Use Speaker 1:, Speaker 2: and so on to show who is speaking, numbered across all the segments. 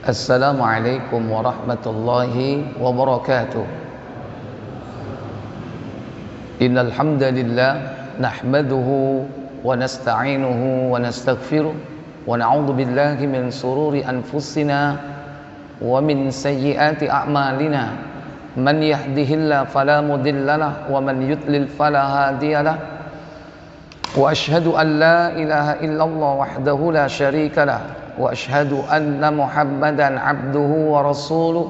Speaker 1: Assalamualaikum warahmatullahi wabarakatuh. Innal hamdalillah nahmaduhu wa nasta'inuhu wa nastaghfiruh wa na'udzu billahi min sururi anfusina wa min sayyiati a'malina. Man yahdihillahu fala mudhillalah wa man yudlil fala hadiyalah. Wa asyhadu an la ilaha illallah wahdahu la syarikalah wa asyhadu anna Muhammadan abduhu wa rasuluh.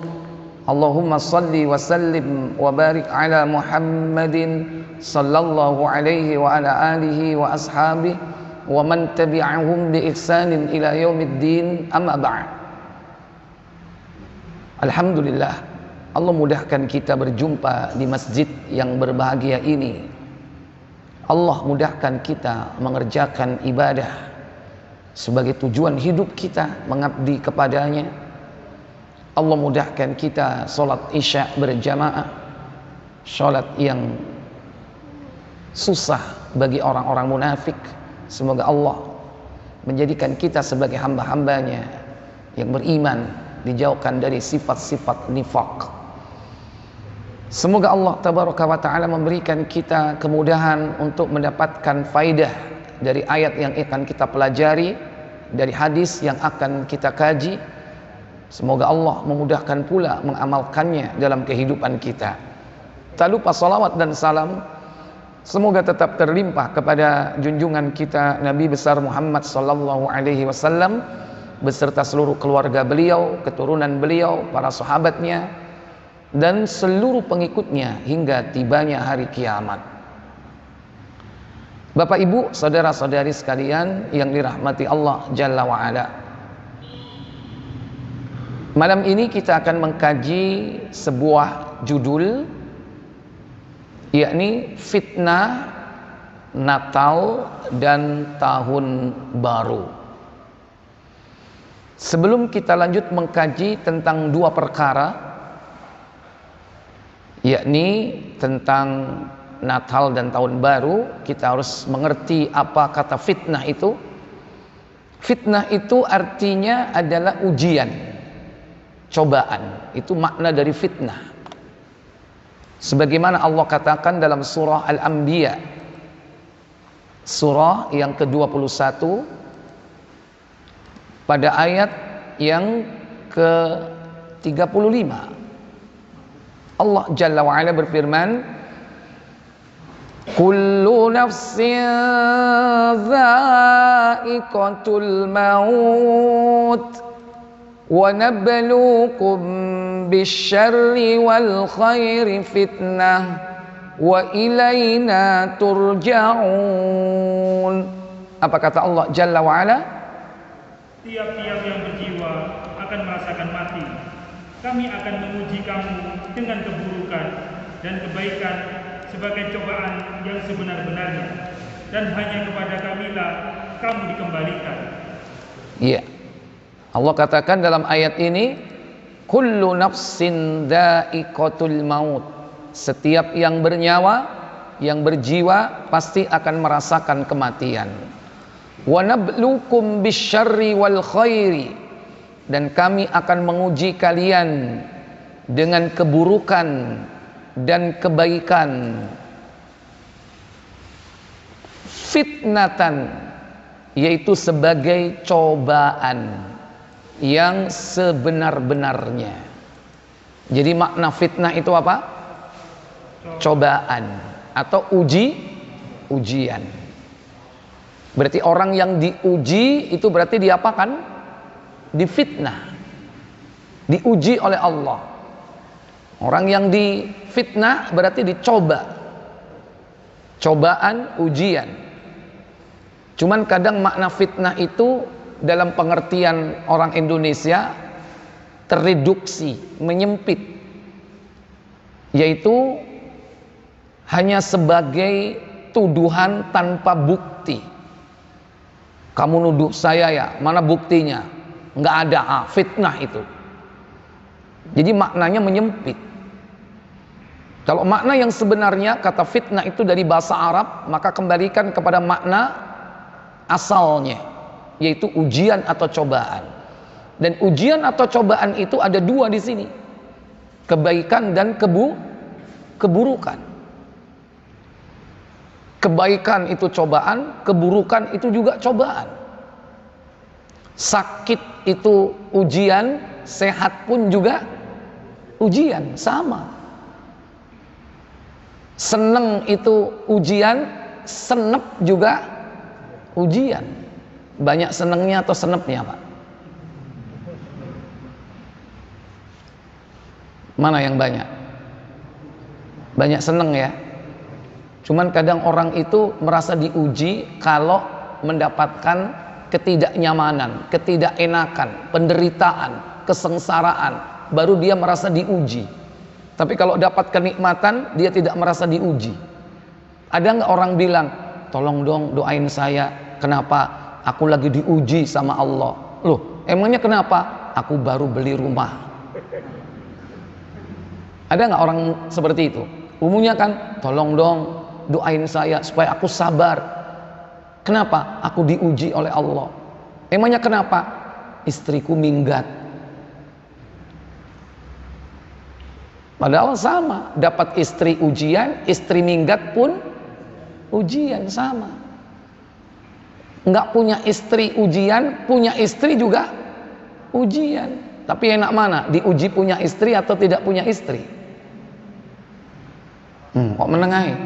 Speaker 1: Allahumma salli wa sallim wa barik ala Muhammadin sallallahu alaihi wa ala alihi wa ashabihi wa man tabi'ahum bi ihsanin ila yaumiddin, amma ba'd. Alhamdulillah, Allah mudahkan kita berjumpa di masjid yang berbahagia ini. Allah mudahkan kita mengerjakan ibadah sebagai tujuan hidup kita, mengabdi kepadanya. Allah mudahkan kita sholat isya berjamaah, sholat yang susah bagi orang-orang munafik. Semoga Allah menjadikan kita sebagai hamba-hambanya yang beriman, dijauhkan dari sifat-sifat nifaq. Semoga Allah tabaraka wa ta'ala memberikan kita kemudahan untuk mendapatkan faidah dari ayat yang akan kita pelajari, dari hadis yang akan kita kaji. Semoga Allah memudahkan pula mengamalkannya dalam kehidupan kita. Tak lupa salawat dan salam semoga tetap terlimpah kepada junjungan kita Nabi besar Muhammad sallallahu alaihi wasallam beserta seluruh keluarga beliau, keturunan beliau, para sahabatnya dan seluruh pengikutnya hingga tibanya hari kiamat. Bapak Ibu, saudara-saudari sekalian yang dirahmati Allah Jalla wa'ala, malam ini kita akan mengkaji sebuah judul, yakni fitnah Natal dan Tahun Baru. Sebelum kita lanjut mengkaji tentang dua perkara, yakni tentang Natal dan Tahun Baru, kita harus mengerti apa kata fitnah itu. Fitnah itu artinya adalah ujian, cobaan. Itu makna dari fitnah. Sebagaimana Allah katakan dalam surah Al-Anbiya, surah yang ke-21, pada ayat yang ke-35. Allah Jalla wa'ala berfirman, kullu nafsin dha'iqatul maut wa nabluukum bisyarri wal khairi fitnah wa ilaina turja'un. Apa kata Allah Jalla wa'ala?
Speaker 2: Tiap-tiap yang berjiwa akan merasakan mati. Kami akan menguji kamu dengan keburukan dan kebaikan sebagai cobaan yang sebenar-benarnya, dan hanya kepada kamilah kamu dikembalikan. Iya,
Speaker 1: Allah katakan dalam ayat ini, kullu nafsin dha'iqatul maut. Setiap yang bernyawa, yang berjiwa pasti akan merasakan kematian. Wa nabluukum bisyarri wal khairi. Dan kami akan menguji kalian dengan keburukan dan kebaikan. Fitnatan, yaitu sebagai cobaan yang sebenar-benarnya. Jadi makna fitnah itu apa? Cobaan atau ujian. Berarti orang yang diuji itu berarti diapakan? Difitnah, diuji oleh Allah. Orang yang difitnah berarti dicoba, cobaan, ujian. Cuman kadang makna fitnah itu dalam pengertian orang Indonesia tereduksi, menyempit, yaitu hanya sebagai tuduhan tanpa bukti. Kamu nuduh saya ya, mana buktinya? Nggak ada, fitnah itu. Jadi maknanya menyempit. Kalau makna yang sebenarnya kata fitnah itu dari bahasa Arab, maka kembalikan kepada makna asalnya, yaitu ujian atau cobaan. Dan ujian atau cobaan itu ada dua di sini, kebaikan dan keburukan. Kebaikan itu cobaan, keburukan itu juga cobaan. Sakit itu ujian, sehat pun juga ujian, sama. Seneng itu ujian, senep juga ujian. Banyak senengnya atau senepnya, Pak? Mana yang banyak? Banyak seneng ya. Cuman kadang orang itu merasa diuji kalau mendapatkan ketidaknyamanan, ketidakenakan, penderitaan, kesengsaraan, baru dia merasa diuji. Tapi kalau dapat kenikmatan, dia tidak merasa diuji. Ada nggak orang bilang, tolong dong doain saya, kenapa aku lagi diuji sama Allah? Loh, emangnya kenapa? Aku baru beli rumah. Ada nggak orang seperti itu? Umumnya kan, tolong dong doain saya supaya aku sabar. Kenapa? Aku diuji oleh Allah. Emangnya kenapa? Istriku minggat. Padahal sama, dapat istri ujian, istri minggat pun ujian, sama. Nggak punya istri ujian, punya istri juga ujian. Tapi enak mana? Diuji punya istri atau tidak punya istri? Kok menengahi?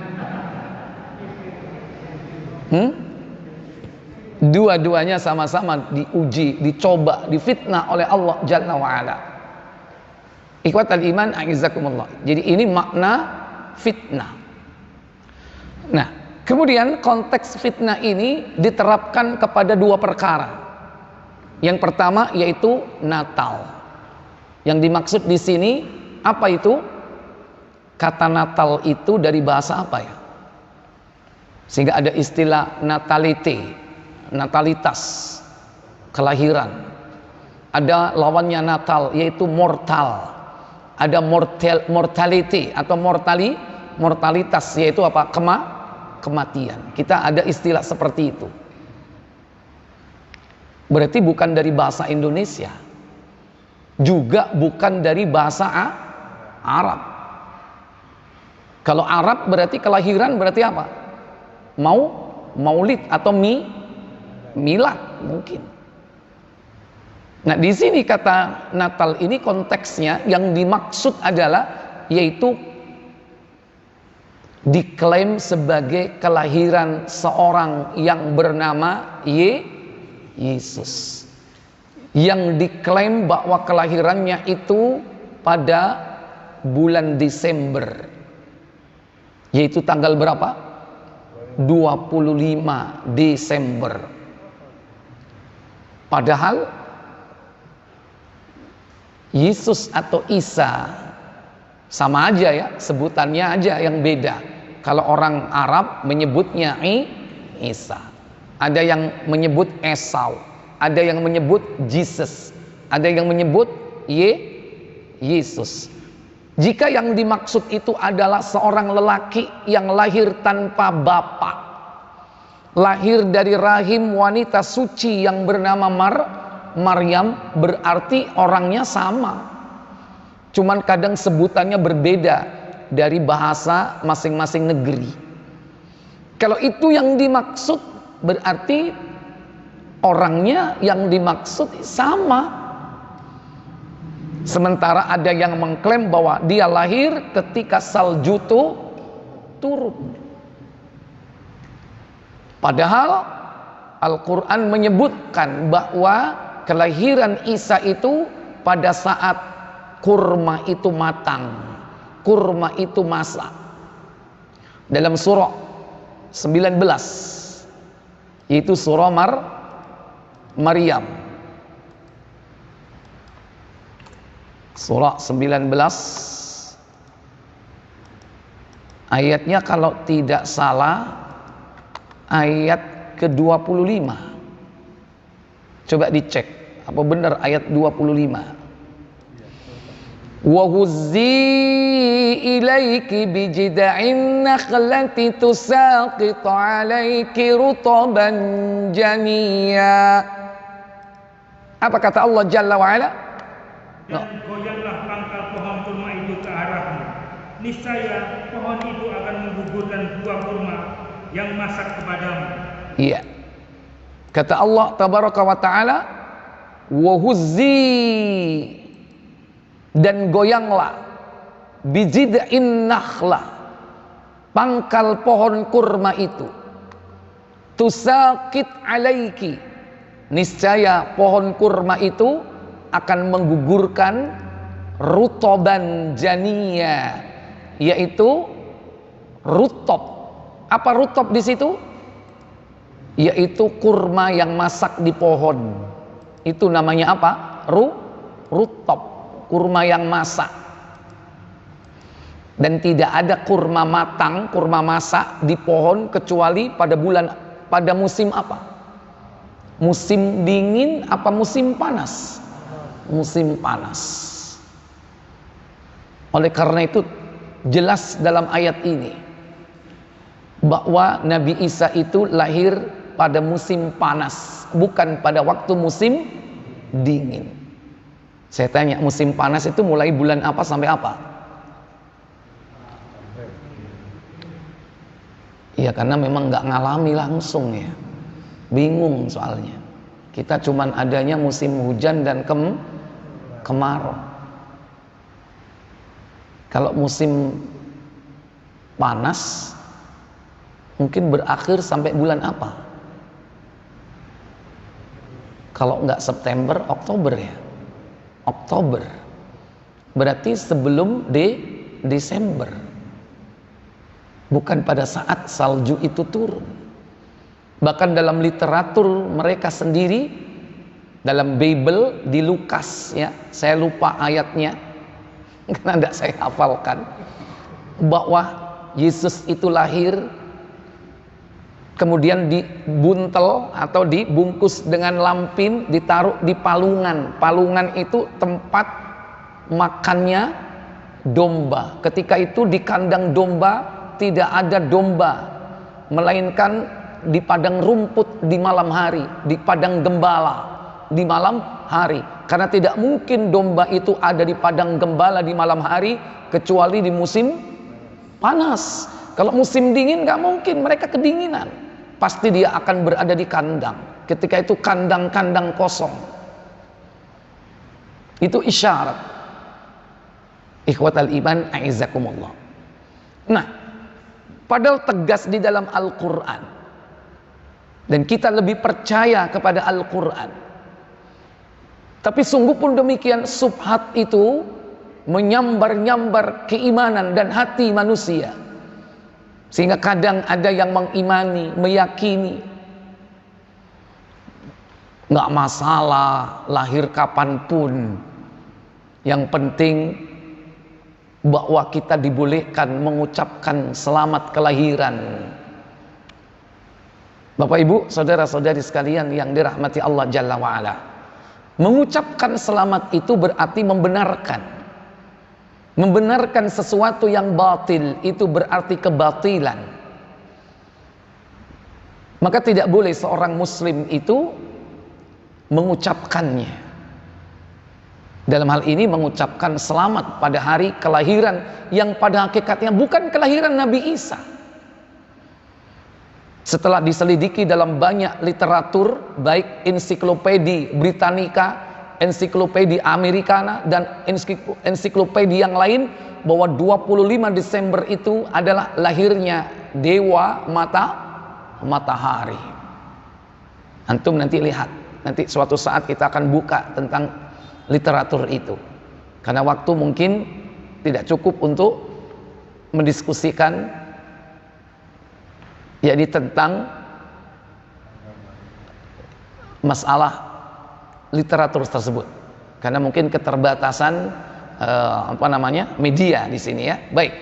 Speaker 1: Dua-duanya sama-sama diuji, dicoba, difitnah oleh Allah Jalla wa'ala. Ikhwatal iman, a'izzakumullah. Jadi ini makna fitnah. Nah, kemudian konteks fitnah ini diterapkan kepada dua perkara. Yang pertama yaitu Natal. Yang dimaksud di sini apa itu? Kata Natal itu dari bahasa apa ya? Sehingga ada istilah natality, natalitas, kelahiran. Ada lawannya Natal yaitu mortal. Ada mortality atau mortalitas yaitu apa? Kematian. Kita ada istilah seperti itu. Berarti bukan dari bahasa Indonesia, juga bukan dari bahasa Arab. Kalau Arab berarti kelahiran, berarti apa? Maulid atau milad mungkin. Nah, di sini kata Natal ini konteksnya yang dimaksud adalah yaitu diklaim sebagai kelahiran seorang yang bernama Yesus. Yang diklaim bahwa kelahirannya itu pada bulan Desember. Yaitu tanggal berapa? 25 Desember. Padahal Yesus atau Isa sama aja ya, sebutannya aja yang beda. Kalau orang Arab menyebutnya Isa, ada yang menyebut Esau, ada yang menyebut Jesus, ada yang menyebut Yesus. Jika yang dimaksud itu adalah seorang lelaki yang lahir tanpa bapa, lahir dari rahim wanita suci yang bernama Maryam, berarti orangnya sama. Cuman kadang sebutannya berbeda dari bahasa masing-masing negeri. Kalau itu yang dimaksud, berarti orangnya yang dimaksud sama. Sementara ada yang mengklaim bahwa dia lahir ketika salju turun. Padahal Al-Quran menyebutkan bahwa kelahiran Isa itu pada saat kurma itu matang, kurma itu masak. Dalam surah 19, yaitu surah Maryam. Surah 19 ayatnya kalau tidak salah ayat ke-25. Coba dicek apa benar ayat 25. Wa huzzi ilaiki bijida'in nakhlati tusaqit 'alaiki rutaban janiyya. Apa kata Allah Jalla wa Ala?
Speaker 2: Dan goyanglah pangkal pohon kurma itu ke arahmu. Niscaya pohon itu akan menggugurkan buah kurma yang masak kepadamu.
Speaker 1: Iya. Kata Allah Tabaraka wa Ta'ala, wa huzzi, dan goyanglah, bijid'in nakhlah, pangkal pohon kurma itu, tusaqit alaiki, niscaya pohon kurma itu akan menggugurkan rutoban janiya, yaitu rutob. Apa rutob di situ? Yaitu kurma yang masak di pohon. Itu namanya apa? Rutob, kurma yang masak. Dan tidak ada kurma matang, kurma masak di pohon kecuali pada musim apa? Musim dingin apa musim panas? Musim panas. Oleh karena itu jelas dalam ayat ini bahwa Nabi Isa itu lahir pada musim panas, bukan pada waktu musim dingin. Saya tanya, musim panas itu mulai bulan apa sampai apa? Ya karena memang nggak ngalami langsung ya, bingung soalnya. Kita cuman adanya musim hujan dan kemarau. Kalau musim panas mungkin berakhir sampai bulan apa? Kalau nggak September, Oktober ya. Oktober. Berarti sebelum Desember. Bukan pada saat salju itu turun. Bahkan dalam literatur mereka sendiri, dalam Bible di Lukas ya, saya lupa ayatnya karena tidak saya hafalkan, bahwa Yesus itu lahir kemudian dibuntel atau dibungkus dengan lampin, ditaruh di palungan. Palungan itu tempat makannya domba. Ketika itu di kandang domba tidak ada domba, melainkan di padang rumput di malam hari, di padang gembala di malam hari. Karena tidak mungkin domba itu ada di padang gembala di malam hari kecuali di musim panas. Kalau musim dingin nggak mungkin, mereka kedinginan. Pasti dia akan berada di kandang. Ketika itu kandang-kandang kosong. Itu isyarat. Ikhwatal iman a'izzakumullah. Nah, padahal tegas di dalam Al-Quran, dan kita lebih percaya kepada Al-Quran, tapi sungguh pun demikian subhat itu menyambar-nyambar keimanan dan hati manusia, sehingga kadang ada yang mengimani, meyakini nggak masalah lahir kapanpun, yang penting bahwa kita dibolehkan mengucapkan selamat kelahiran. Bapak Ibu, saudara-saudari sekalian yang dirahmati Allah Jalla wa'ala, mengucapkan selamat itu berarti membenarkan sesuatu yang batil, itu berarti kebatilan. Maka tidak boleh seorang muslim itu mengucapkannya. Dalam hal ini mengucapkan selamat pada hari kelahiran yang pada hakikatnya bukan kelahiran Nabi Isa. Setelah diselidiki dalam banyak literatur, baik ensiklopedi Britannica, ensiklopedi Americana, dan ensiklopedi yang lain, bahwa 25 Desember itu adalah lahirnya dewa matahari. Antum nanti lihat, nanti suatu saat kita akan buka tentang literatur itu, karena waktu mungkin tidak cukup untuk mendiskusikan jadi tentang masalah literatur tersebut, karena mungkin keterbatasan media di sini ya. Baik,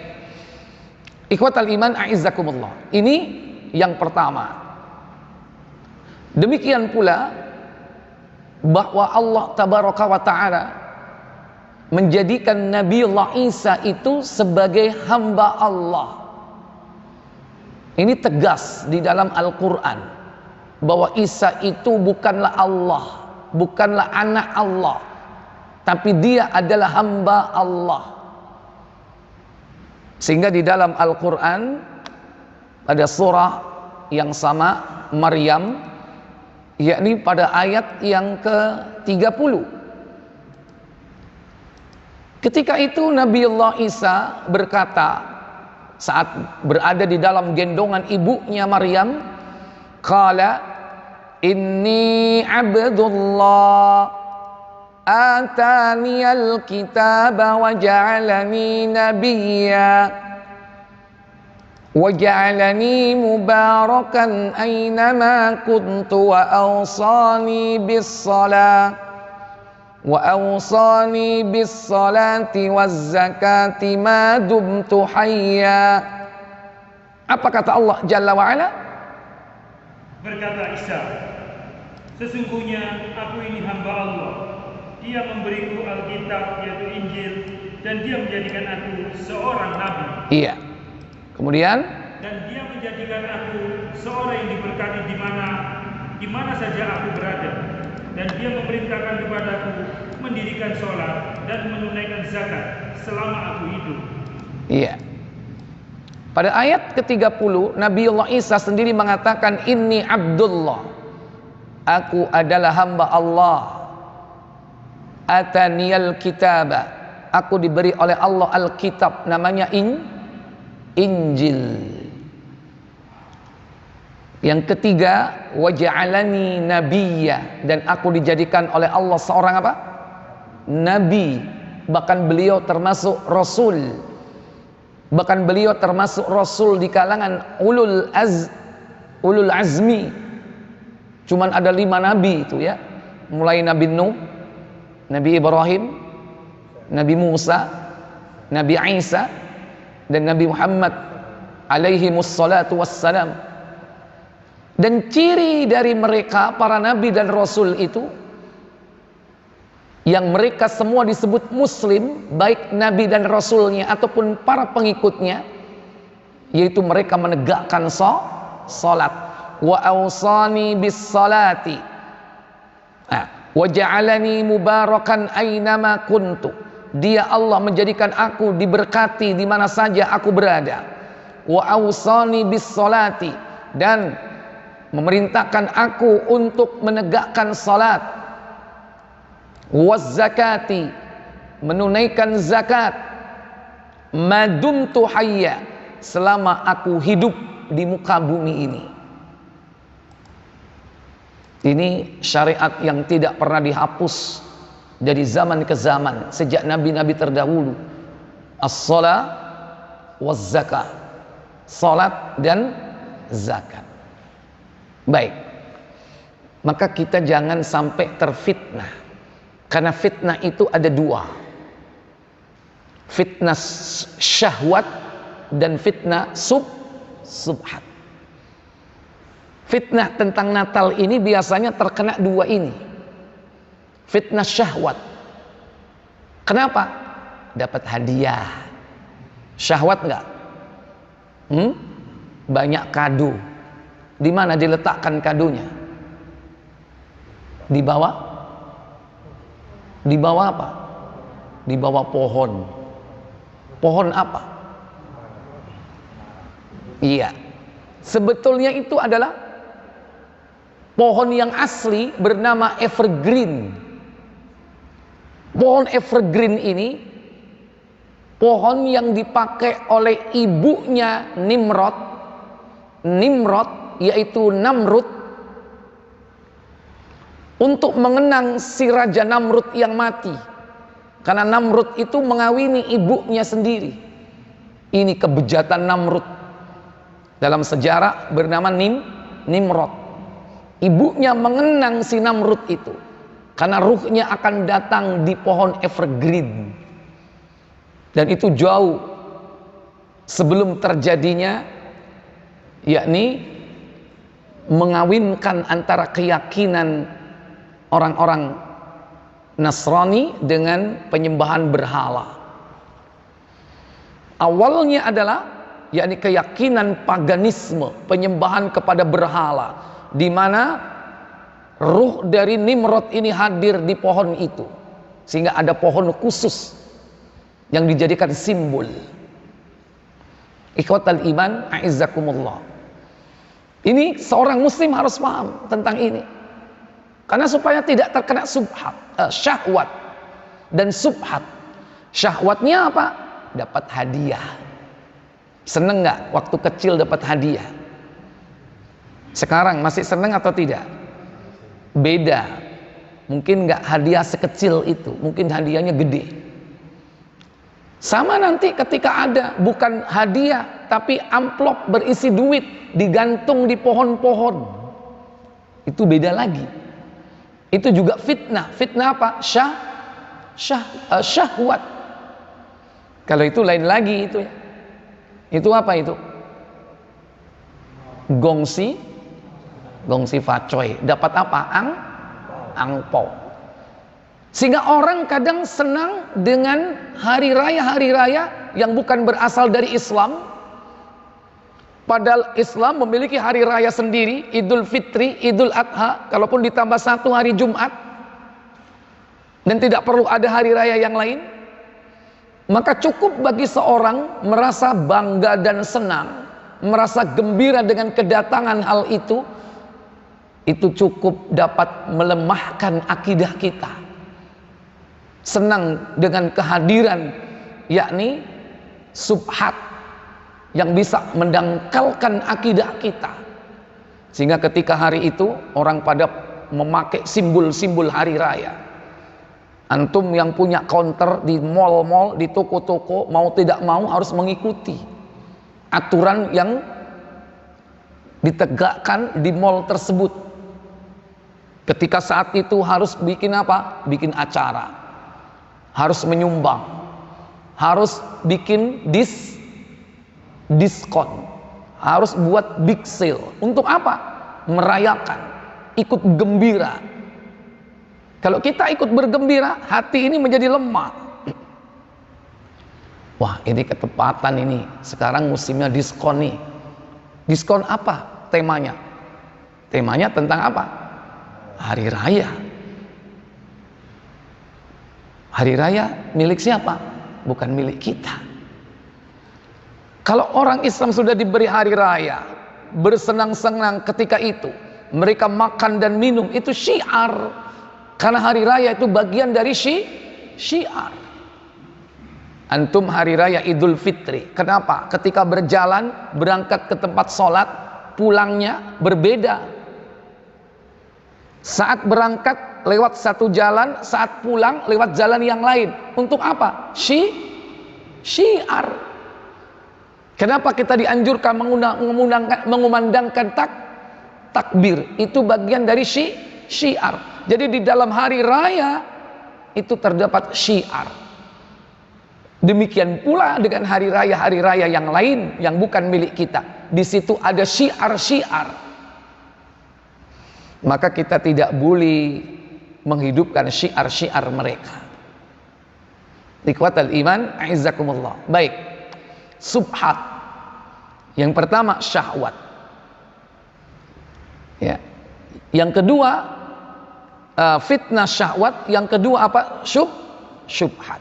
Speaker 1: ikhwatal iman a'izzakumullah, ini yang pertama. Demikian pula bahwa Allah tabaraka wa ta'ala menjadikan Nabiullah Isa itu sebagai hamba Allah. Ini tegas di dalam Al-Quran bahwa Isa itu bukanlah Allah, bukanlah anak Allah, tapi dia adalah hamba Allah. Sehingga di dalam Al-Quran pada surah yang sama, Maryam, yakni pada ayat yang ke-30, ketika itu Nabiullah Isa berkata saat berada di dalam gendongan ibunya Maryam, qala inni abdullah ataniyal kitaba wa ja'alani nabiyya wa ja'alani mubarakan aynama kuntu wa awsani bis salati waz zakati ma dumtu hayya. Apa kata Allah Jalla wa Ala?
Speaker 2: Berkata Isa, sesungguhnya aku ini hamba Allah. Dia memberiku Alkitab yaitu Injil, dan dia menjadikan aku seorang nabi.
Speaker 1: Iya. Kemudian,
Speaker 2: dan dia menjadikan aku seorang yang diberkati di mana saja aku berada. Dan dia memerintahkan kepadaku mendirikan sholat dan menunaikan zakat selama aku hidup. Iya.
Speaker 1: Pada ayat ke-30, Nabiullah Isa sendiri mengatakan, inni Abdullah, aku adalah hamba Allah. Ataniyal kitaba, aku diberi oleh Allah Alkitab, namanya Injil. Yang ketiga, waja'alani nabiyya, dan aku dijadikan oleh Allah seorang apa? Nabi. Bahkan beliau termasuk rasul. Bahkan beliau termasuk rasul di kalangan ulul azmi. Cuman ada 5 nabi itu ya. Mulai Nabi Nuh, Nabi Ibrahim, Nabi Musa, Nabi Isa, dan Nabi Muhammad alaihi wassalatu wassalam. Dan ciri dari mereka para nabi dan rasul itu, yang mereka semua disebut muslim, baik nabi dan rasulnya ataupun para pengikutnya, yaitu mereka menegakkan salat. Wa awsani bis salati wa ja'alani mubarakan aynama kuntu. Dia Allah menjadikan aku diberkati di mana saja aku berada. Wa awsani bis salati, dan memerintahkan aku untuk menegakkan salat. Waz zakati, menunaikan zakat. Madumtu hayya, selama aku hidup di muka bumi ini. Ini syariat yang tidak pernah dihapus dari zaman ke zaman, sejak nabi-nabi terdahulu. As-shalah waz zakah, salat dan zakat. Baik, maka kita jangan sampai terfitnah, karena fitnah itu ada 2, fitnah syahwat dan fitnah subhat. Fitnah tentang Natal ini biasanya terkena 2 ini. Fitnah syahwat. Kenapa? Dapat hadiah. Syahwat enggak? Banyak kado. Di mana diletakkan kadonya? Di bawah? Di bawah apa? Di bawah pohon. Pohon apa? Iya. Sebetulnya itu adalah pohon yang asli bernama evergreen. Pohon evergreen ini pohon yang dipakai oleh ibunya Nimrod, yaitu Namrud, untuk mengenang si Raja Namrud yang mati. Karena Namrud itu mengawini ibunya sendiri. Ini kebejatan Namrud. Dalam sejarah bernama Nimrod. Ibunya mengenang si Namrud itu, karena ruhnya akan datang di pohon evergreen. Dan itu jauh sebelum terjadinya, yakni mengawinkan antara keyakinan orang-orang Nasrani dengan penyembahan berhala. Awalnya adalah yakni keyakinan paganisme, penyembahan kepada berhala, di mana ruh dari Nimrod ini hadir di pohon itu, sehingga ada pohon khusus yang dijadikan simbol. Ikhwatal iman, a'izzakumullah. Ini seorang muslim harus paham tentang ini, karena supaya tidak terkena syahwat dan subhat. Syahwatnya apa? Dapat hadiah. Seneng nggak waktu kecil dapat hadiah? Sekarang masih seneng atau tidak? Beda. Mungkin nggak hadiah sekecil itu, mungkin hadiahnya gede. Sama nanti ketika ada bukan hadiah tapi amplop berisi duit digantung di pohon-pohon, itu beda lagi. Itu juga fitnah. Fitnah apa? Syahwat. Kalau itu lain lagi itu ya. Itu apa itu? Gongsi facoy. Dapat apa? Angpau. Sehingga orang kadang senang dengan hari raya yang bukan berasal dari Islam. Padahal Islam memiliki hari raya sendiri, Idul Fitri, Idul Adha, kalaupun ditambah satu hari Jumat, dan tidak perlu ada hari raya yang lain. Maka cukup bagi seorang merasa bangga dan senang, merasa gembira dengan kedatangan hal itu cukup dapat melemahkan akidah kita. Senang dengan kehadiran, yakni subhat, yang bisa mendangkalkan akidah kita, sehingga ketika hari itu orang pada memakai simbol-simbol hari raya. Antum yang punya counter di mall-mall, di toko-toko, mau tidak mau harus mengikuti aturan yang ditegakkan di mall tersebut. Ketika saat itu harus bikin apa? Bikin acara, harus menyumbang, harus bikin diskon, harus buat big sale. Untuk apa? Merayakan, ikut gembira. Kalau kita ikut bergembira, hati ini menjadi lemah. Wah, ini ketepatan ini. Sekarang musimnya diskon nih. Diskon apa temanya? Temanya tentang apa? Hari raya. Hari raya milik siapa? Bukan milik kita. Kalau orang Islam sudah diberi hari raya, bersenang-senang ketika itu, mereka makan dan minum, itu syiar. Karena hari raya itu bagian dari syiar. Antum hari raya Idul Fitri, kenapa? Ketika berjalan, berangkat ke tempat sholat, pulangnya berbeda. Saat berangkat lewat satu jalan, saat pulang lewat jalan yang lain. Untuk apa? Syiar. Kenapa kita dianjurkan mengumandangkan takbir? Itu bagian dari syiar. Jadi di dalam hari raya itu terdapat syiar. Demikian pula dengan hari raya yang lain yang bukan milik kita. Di situ ada syiar-syiar. Maka kita tidak boleh menghidupkan syiar-syiar mereka. Ikhwatal iman, a'izzakumullah. Baik. Subhat. Yang pertama syahwat. Ya. Yang kedua fitnah syahwat. Yang kedua apa? Syubhat.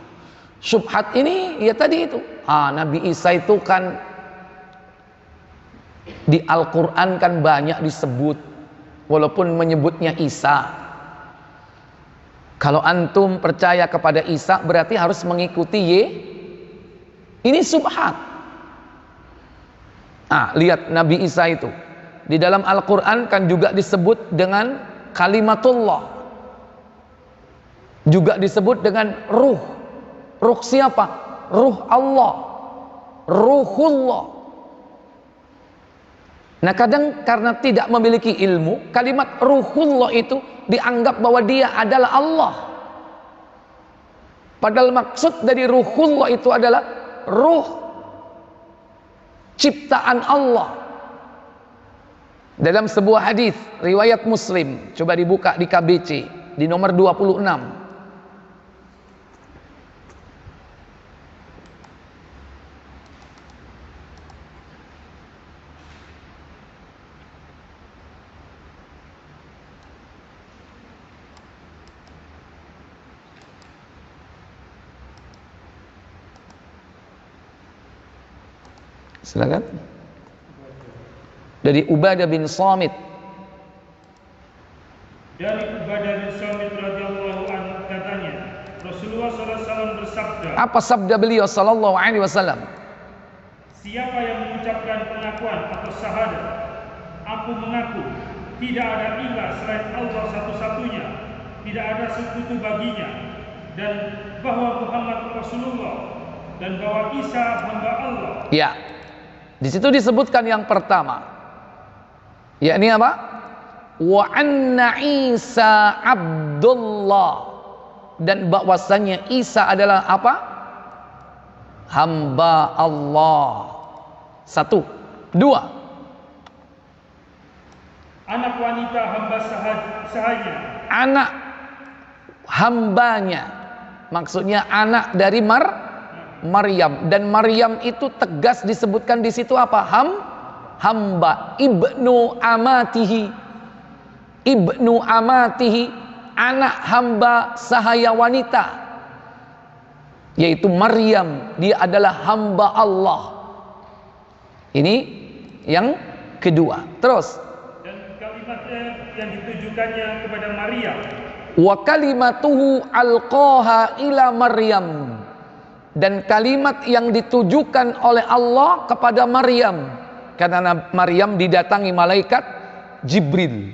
Speaker 1: Syubhat ini ya tadi itu. Nabi Isa itu kan di Al-Quran kan banyak disebut, walaupun menyebutnya Isa. Kalau antum percaya kepada Isa berarti harus mengikuti ini subhat. Lihat Nabi Isa itu di dalam Al-Quran kan juga disebut dengan kalimatullah, juga disebut dengan ruh. Ruh siapa? Ruh Allah, ruhullah. Nah kadang karena tidak memiliki ilmu, kalimat ruhullah itu dianggap bahwa dia adalah Allah. Padahal maksud dari ruhullah itu adalah ruh ciptaan Allah. Dalam sebuah hadis riwayat Muslim, coba dibuka di KBC di nomor 26. Silakan. Dari Ubadah bin Samit.
Speaker 2: Dari Ubadah bin Samit radhiyallahu anhu katanya, Rasulullah SAW bersabda.
Speaker 1: Apa sabda beliau sallallahu alaihi wasallam?
Speaker 2: Siapa yang mengucapkan pengakuan atau syahadat, aku mengaku tidak ada ilah selain Allah satu-satunya, tidak ada sekutu baginya, dan bahwa Muhammad Rasulullah dan bahwa Isa hamba Allah. Ya,
Speaker 1: di situ disebutkan yang pertama, yakni apa? Wa anna Isa Abdullah, dan bahwasanya Isa adalah apa? Hamba Allah. Satu. Dua,
Speaker 2: anak wanita hamba sahanya.
Speaker 1: Anak hambanya, maksudnya anak dari Maryam. Dan Maryam itu tegas disebutkan di situ apa? Hamba. Ibnu amatihi, anak hamba sahaya wanita, yaitu Maryam. Dia adalah hamba Allah. Ini yang kedua. Terus,
Speaker 2: dan kalimatnya yang ditujukannya kepada Maryam.
Speaker 1: Wa kalimatuhu alqaha ila Maryam, dan kalimat yang ditujukan oleh Allah kepada Maryam, karena Maryam didatangi malaikat Jibril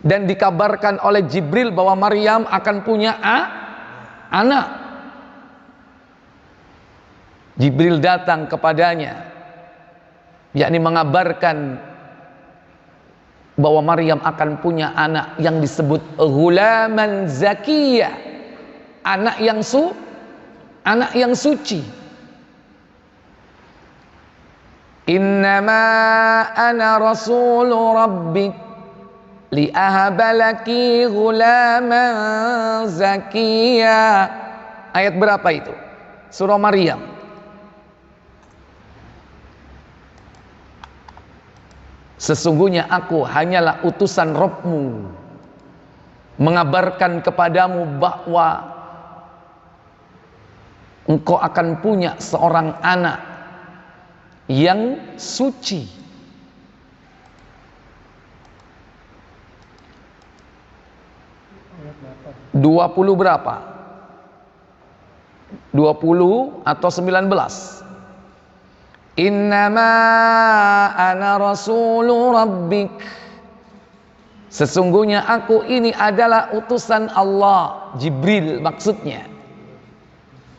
Speaker 1: dan dikabarkan oleh Jibril bahwa Maryam akan punya anak. Jibril datang kepadanya, yakni mengabarkan bahwa Maryam akan punya anak yang disebut ghulaman zakiyah, anak yang suci. Innama ana rasulu rabbik li ahabalaki ghulaman zakiyah. Ayat berapa itu? Surah Maryam. Sesungguhnya aku hanyalah utusan Rabbmu, mengabarkan kepadamu bahwa engkau akan punya seorang anak yang suci. Dua puluh berapa? 20 atau 19? Innama ana rasulu rabbik, sesungguhnya aku ini adalah utusan Allah. Jibril maksudnya.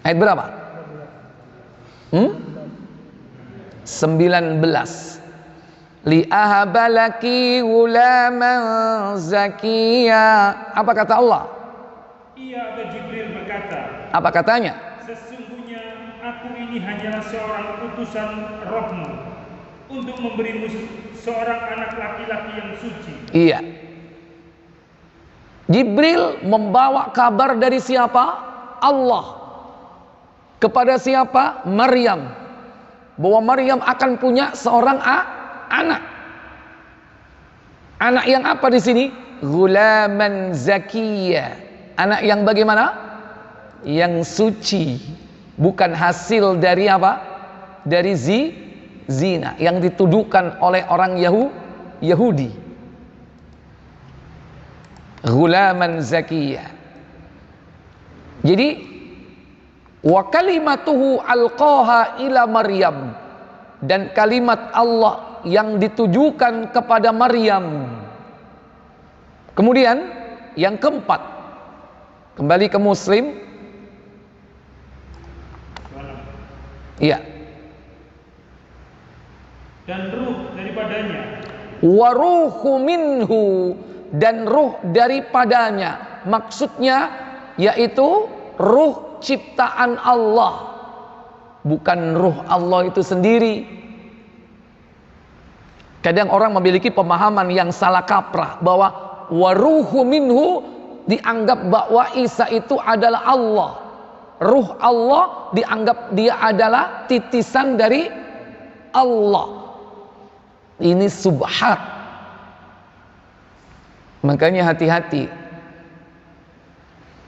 Speaker 1: Ayat berapa? 19. Li ahabalaki ghulaman zakiyah. Apa kata Allah?
Speaker 2: Ia atau Jibril berkata.
Speaker 1: Apa katanya?
Speaker 2: Sesungguhnya aku ini hanyalah seorang utusan Rabbmu untuk memberimu seorang anak laki-laki yang suci.
Speaker 1: Iya. Jibril membawa kabar dari siapa? Allah. Kepada siapa? Maryam. Bahwa Maryam akan punya seorang anak. Anak yang apa di sini? Ghulaman zakiyah. Anak yang bagaimana? Yang suci. Bukan hasil dari apa? Dari zina yang dituduhkan oleh orang Yahudi. Ghulaman zakiyah. Jadi wa kalimatuhu alqaha ila Maryam, dan kalimat Allah yang ditujukan kepada Maryam. Kemudian yang keempat, kembali ke Muslim. Iya.
Speaker 2: Dan ruh daripadanya.
Speaker 1: Wa ruhu minhu, dan ruh daripadanya. Maksudnya yaitu ruh ciptaan Allah, bukan ruh Allah itu sendiri. Kadang orang memiliki pemahaman yang salah kaprah bahwa wa ruhu minhu dianggap bahwa Isa itu adalah Allah. Ruh Allah dianggap dia adalah titisan dari Allah. Ini subhat. Makanya hati-hati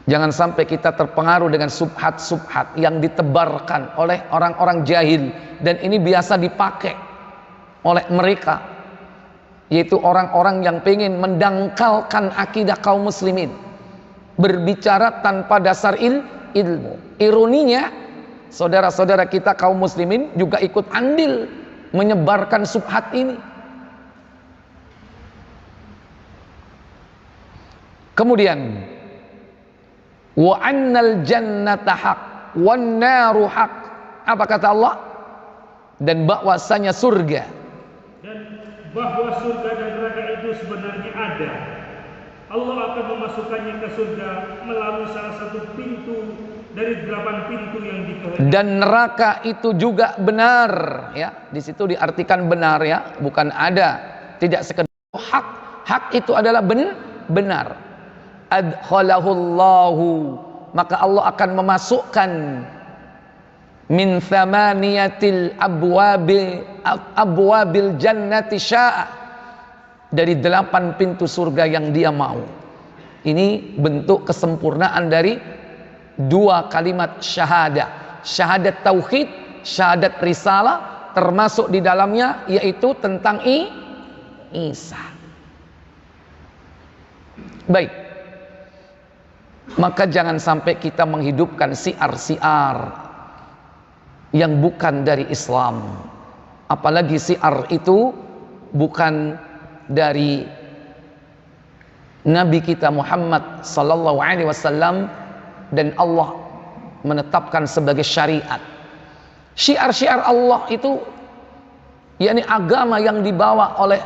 Speaker 1: Jangan sampai kita terpengaruh dengan subhat-subhat yang ditebarkan oleh orang-orang jahil, dan ini biasa dipakai oleh mereka, yaitu orang-orang yang ingin mendangkalkan akidah kaum muslimin, berbicara tanpa dasar ilmu. Ironinya, saudara-saudara kita kaum muslimin juga ikut andil menyebarkan subhat ini. Kemudian, wa annal jannata haq wan naru haq. Apa kata Allah? Dan bahwasanya surga,
Speaker 2: dan bahwa surga dan neraka itu sebenarnya ada. Allah akan memasukkannya ke surga melalui salah satu pintu dari 8 pintu yang dikehendaki.
Speaker 1: Dan neraka itu juga benar, ya. Di situ diartikan benar, ya, bukan ada, tidak sekedar hak. Hak itu adalah benar. Adkhalahullahu, maka Allah akan memasukkan min thamaniyatil abwabil jannati sya'a, dari 8 pintu surga yang dia mau. Ini bentuk kesempurnaan dari 2 kalimat syahadat, syahadat tauhid, syahadat risalah, termasuk di dalamnya yaitu tentang Isa. Baik, maka jangan sampai kita menghidupkan siar-siar yang bukan dari Islam, apalagi siar itu bukan dari Nabi kita Muhammad sallallahu alaihi wasallam dan Allah menetapkan sebagai syariat. Syiar-syiar Allah itu yakni agama yang dibawa oleh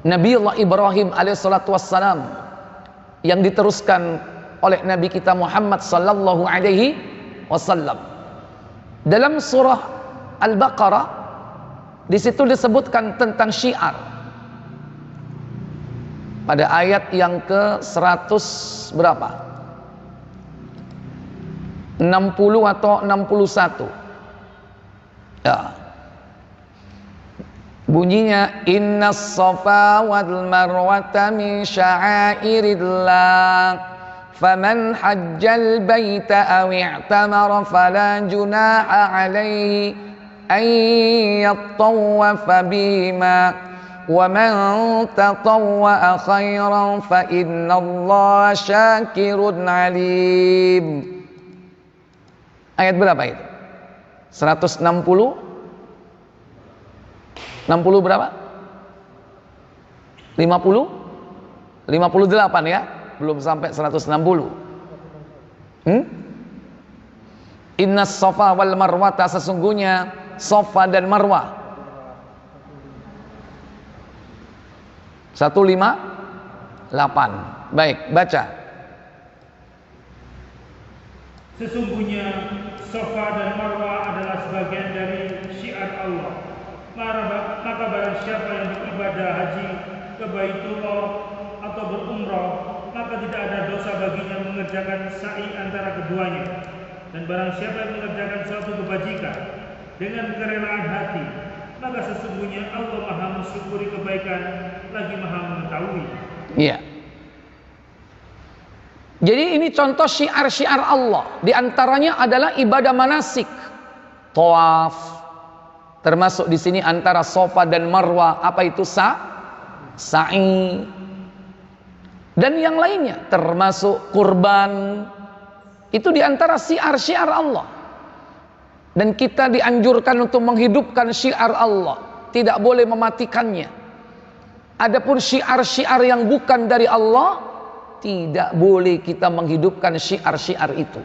Speaker 1: Nabiullah Ibrahim alaihissalatu wassalam, yang diteruskan oleh Nabi kita Muhammad sallallahu alaihi wasallam. Dalam surah Al-Baqarah, di situ disebutkan tentang syiar. Pada ayat yang ke-100 berapa? 60 atau 61. Ya. Bunyinya, innas safa wal marwata min sya'airillah, faman hajjal baita aw i'tamara fala junaha alaihi an yattawwafa bihima, wa man tatawwa'a khairan fa innallaha syakirun alim. Ayat berapa itu? 160? 60 berapa? 50? 58 ya? Belum sampai 160. Innas safa wal marwata, sesungguhnya Safa dan Marwah. 158. Baik, baca.
Speaker 2: Sesungguhnya Safa dan Marwah adalah sebagian dari syiar Allah. Maka barang siapa yang beribadah haji ke Baitullah atau berumrah, maka tidak ada dosa baginya mengerjakan sa'i antara keduanya. Dan barang siapa yang mengerjakan suatu kebajikan dengan kerelaan hati, maka sesungguhnya Allah Maha mensyukuri kebaikan lagi Maha mengetahui.
Speaker 1: Iya. Jadi ini contoh syiar-syiar Allah. Di antaranya adalah ibadah manasik, tawaf. Termasuk di sini antara Safa dan Marwah, apa itu sa'i, dan yang lainnya, termasuk kurban. Itu di antara syiar-syiar Allah. Dan kita dianjurkan untuk menghidupkan syiar Allah, tidak boleh mematikannya. Adapun syiar-syiar yang bukan dari Allah, tidak boleh kita menghidupkan syiar-syiar itu.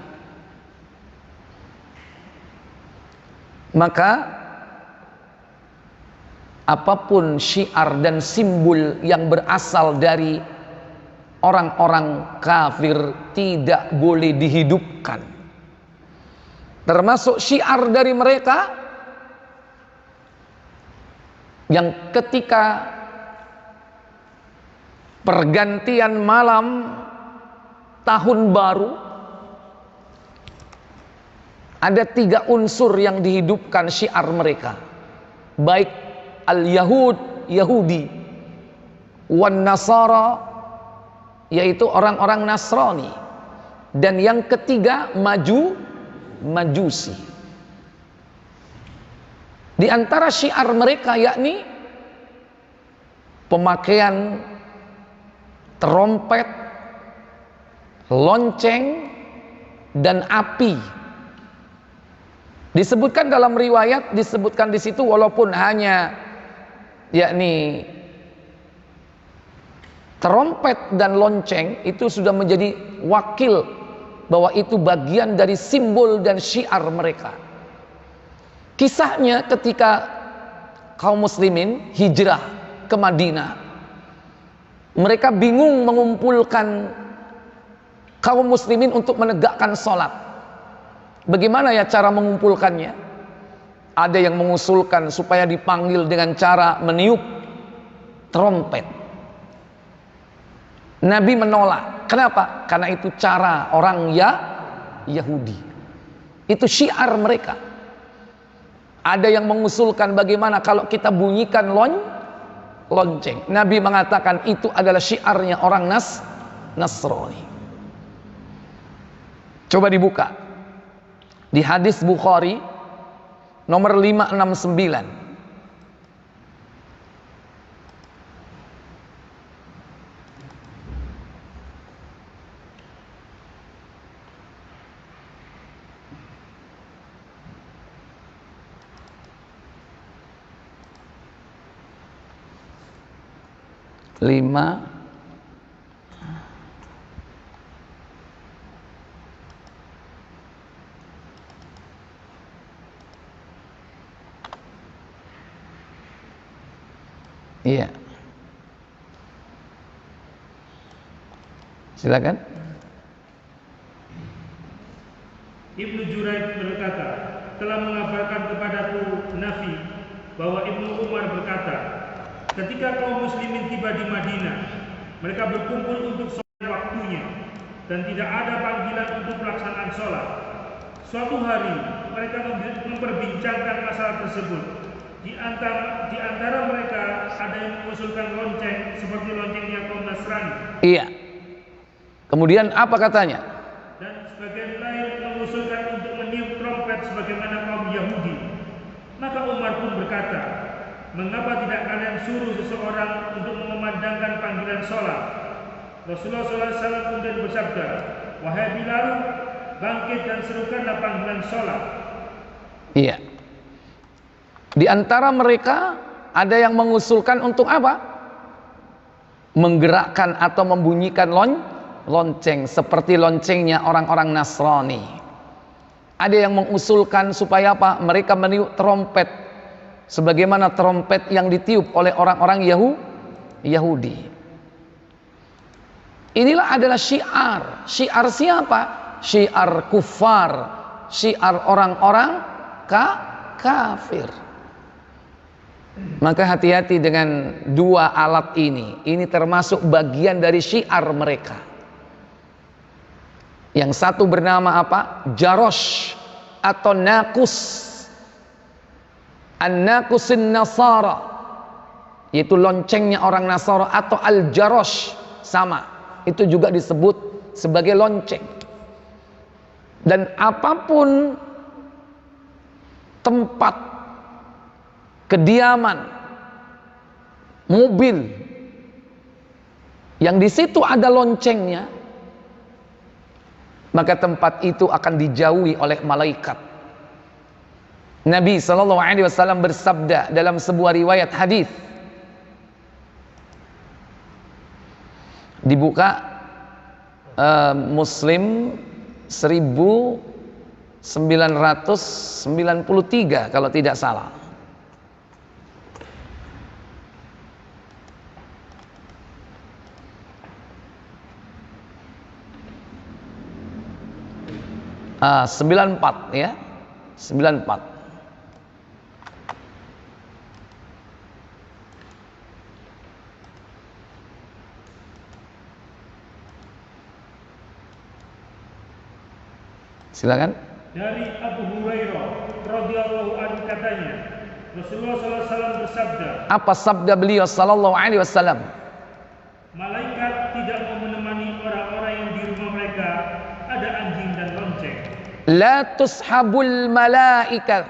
Speaker 1: Maka apapun syiar dan simbol yang berasal dari orang-orang kafir tidak boleh dihidupkan. Termasuk syiar dari mereka yang ketika pergantian malam tahun baru, ada 3 unsur yang dihidupkan syiar mereka, baik al-Yahud, Yahudi, wan Nasara, yaitu orang-orang Nasrani, Dan yang ketiga Majusi. Di antara syiar mereka yakni pemakaian trompet, lonceng, dan api. Disebutkan dalam riwayat, disebutkan di situ walaupun hanya yakni trompet dan lonceng itu sudah menjadi wakil bahwa itu bagian dari simbol dan syiar mereka. Kisahnya ketika kaum muslimin hijrah ke Madinah, mereka bingung mengumpulkan kaum muslimin untuk menegakkan sholat. Bagaimana ya cara mengumpulkannya? Ada yang mengusulkan supaya dipanggil dengan cara meniup trompet. Nabi menolak. Kenapa? Karena itu cara orang Yahudi. Itu syiar mereka. Ada yang mengusulkan bagaimana kalau kita bunyikan lonceng. Nabi mengatakan itu adalah syiarnya orang Nasrani. Coba dibuka di hadis Bukhari nomor 569. Iya. Silakan.
Speaker 2: Ibnu Juraij berkata, telah mengabarkan kepadaku Nafi bahwa Ibnu Umar berkata, ketika kaum muslimin tiba di Madinah, mereka berkumpul untuk sholat waktunya dan tidak ada panggilan untuk pelaksanaan sholat. Suatu hari mereka memperbincangkan masalah tersebut. Di antara mereka ada yang mengusulkan lonceng seperti loncengnya kaum Nasrani.
Speaker 1: Iya. Kemudian apa katanya?
Speaker 2: Dan sebagian lain mengusulkan untuk meniup trompet sebagaimana kaum Yahudi. Maka Umar pun berkata, mengapa tidak kalian suruh seseorang untuk mengumandangkan panggilan sholat? Rasulullah SAW kemudian bersabda, wahai Bilal, bangkit dan serukanlah panggilan sholat.
Speaker 1: Iya. Di antara mereka ada yang mengusulkan untuk apa? Menggerakkan atau membunyikan lonceng seperti loncengnya orang-orang Nasrani. Ada yang mengusulkan supaya apa? Mereka meniup trompet sebagaimana trompet yang ditiup oleh orang-orang Yahudi. Inilah adalah syiar. Syiar siapa? Syiar kufar, syiar orang-orang kafir. Maka hati-hati dengan dua alat ini. Ini termasuk bagian dari syiar mereka. Yang satu bernama apa? Jarosh atau nakus. An-nakusin Nasara, yaitu loncengnya orang Nasara, atau al-jarosh, sama. Itu juga disebut sebagai lonceng. Dan apapun tempat kediaman, mobil yang di situ ada loncengnya, maka tempat itu akan dijauhi oleh malaikat. Nabi SAW bersabda dalam sebuah riwayat hadis, dibuka Muslim 1993 kalau tidak salah. Ah, 94 ya, 94. Silakan.
Speaker 2: Dari Abu Hurairah radhiyallahu anhu katanya, Rasulullah SAW bersabda.
Speaker 1: Apa sabda beliau sallallahu alaihi wasallam?
Speaker 2: Malaikat tidak mau menemani orang-orang yang di rumah mereka ada anjing dan lonceng.
Speaker 1: La tushabul malaikat.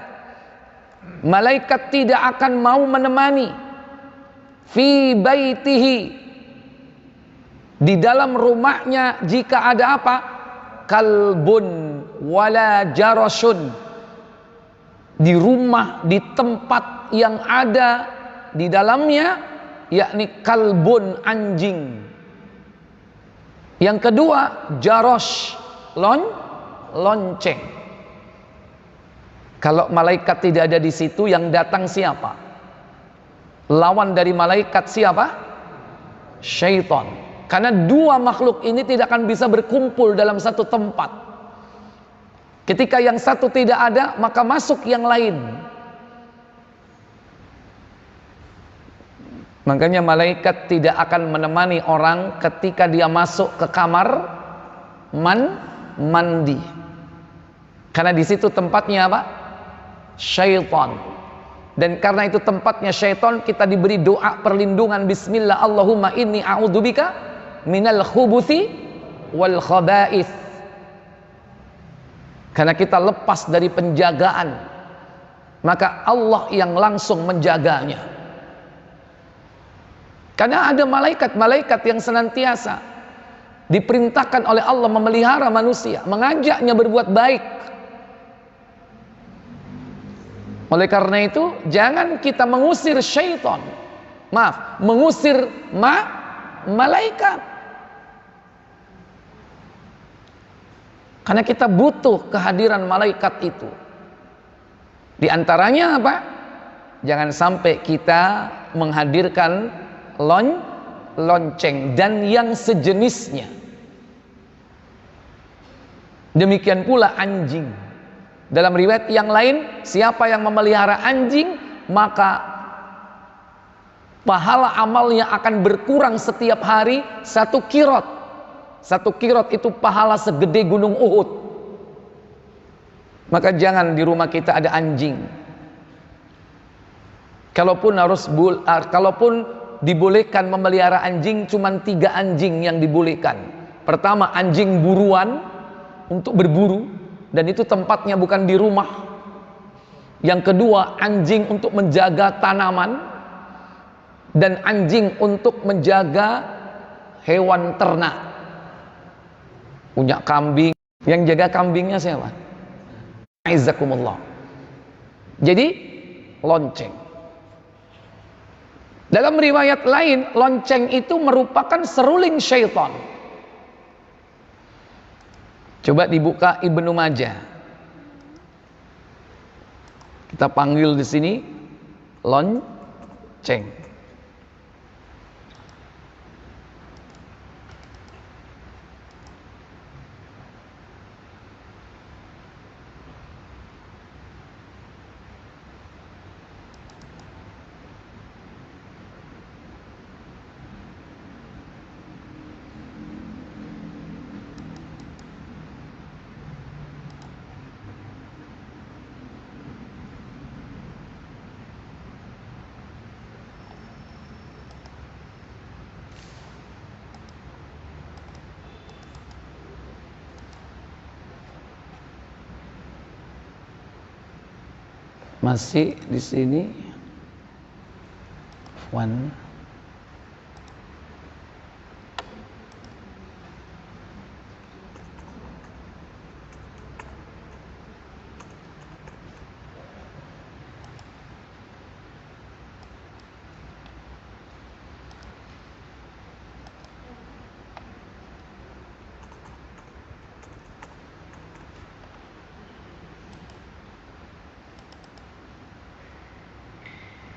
Speaker 1: Malaikat tidak akan mau menemani fi baitihi, di dalam rumahnya jika ada apa? Kalbun wala jarasun. Di rumah, di tempat yang ada di dalamnya, yakni kalbun, anjing. Yang kedua, jarosh, lonceng. Kalau malaikat tidak ada di situ, yang datang siapa? Lawan dari malaikat siapa? Syaitan. Karena dua makhluk ini tidak akan bisa berkumpul dalam satu tempat. Ketika yang satu tidak ada, maka masuk yang lain. Makanya malaikat tidak akan menemani orang ketika dia masuk ke kamar mandi. Karena di situ tempatnya apa? Syaitan. Dan karena itu tempatnya syaitan, kita diberi doa perlindungan, bismillah, Allahumma inni a'udzubika minal khubuthi wal khaba'ith. Karena kita lepas dari penjagaan, maka Allah yang langsung menjaganya. Karena ada malaikat-malaikat yang senantiasa diperintahkan oleh Allah memelihara manusia, mengajaknya berbuat baik. Oleh karena itu, jangan kita mengusir syaitan. Mengusir malaikat. Karena kita butuh kehadiran malaikat itu. Di antaranya apa? Jangan sampai kita menghadirkan lonceng dan yang sejenisnya. Demikian pula anjing. Dalam riwayat yang lain, siapa yang memelihara anjing, maka pahala amalnya akan berkurang setiap hari 1 kirot. 1 kirot itu pahala segede gunung Uhud. Maka jangan di rumah kita ada anjing. Kalaupun dibolehkan memelihara anjing, cuma 3 anjing yang dibolehkan. Pertama, anjing buruan untuk berburu, dan itu tempatnya bukan di rumah. Yang kedua, anjing untuk menjaga tanaman, dan anjing untuk menjaga hewan ternak. Punya kambing, yang jaga kambingnya siapa? Aizakumullah. Jadi lonceng. Dalam riwayat lain, lonceng itu merupakan seruling syaitan. Coba dibuka Ibnu Majah. Kita panggil di sini lonceng. Masih di sini. One.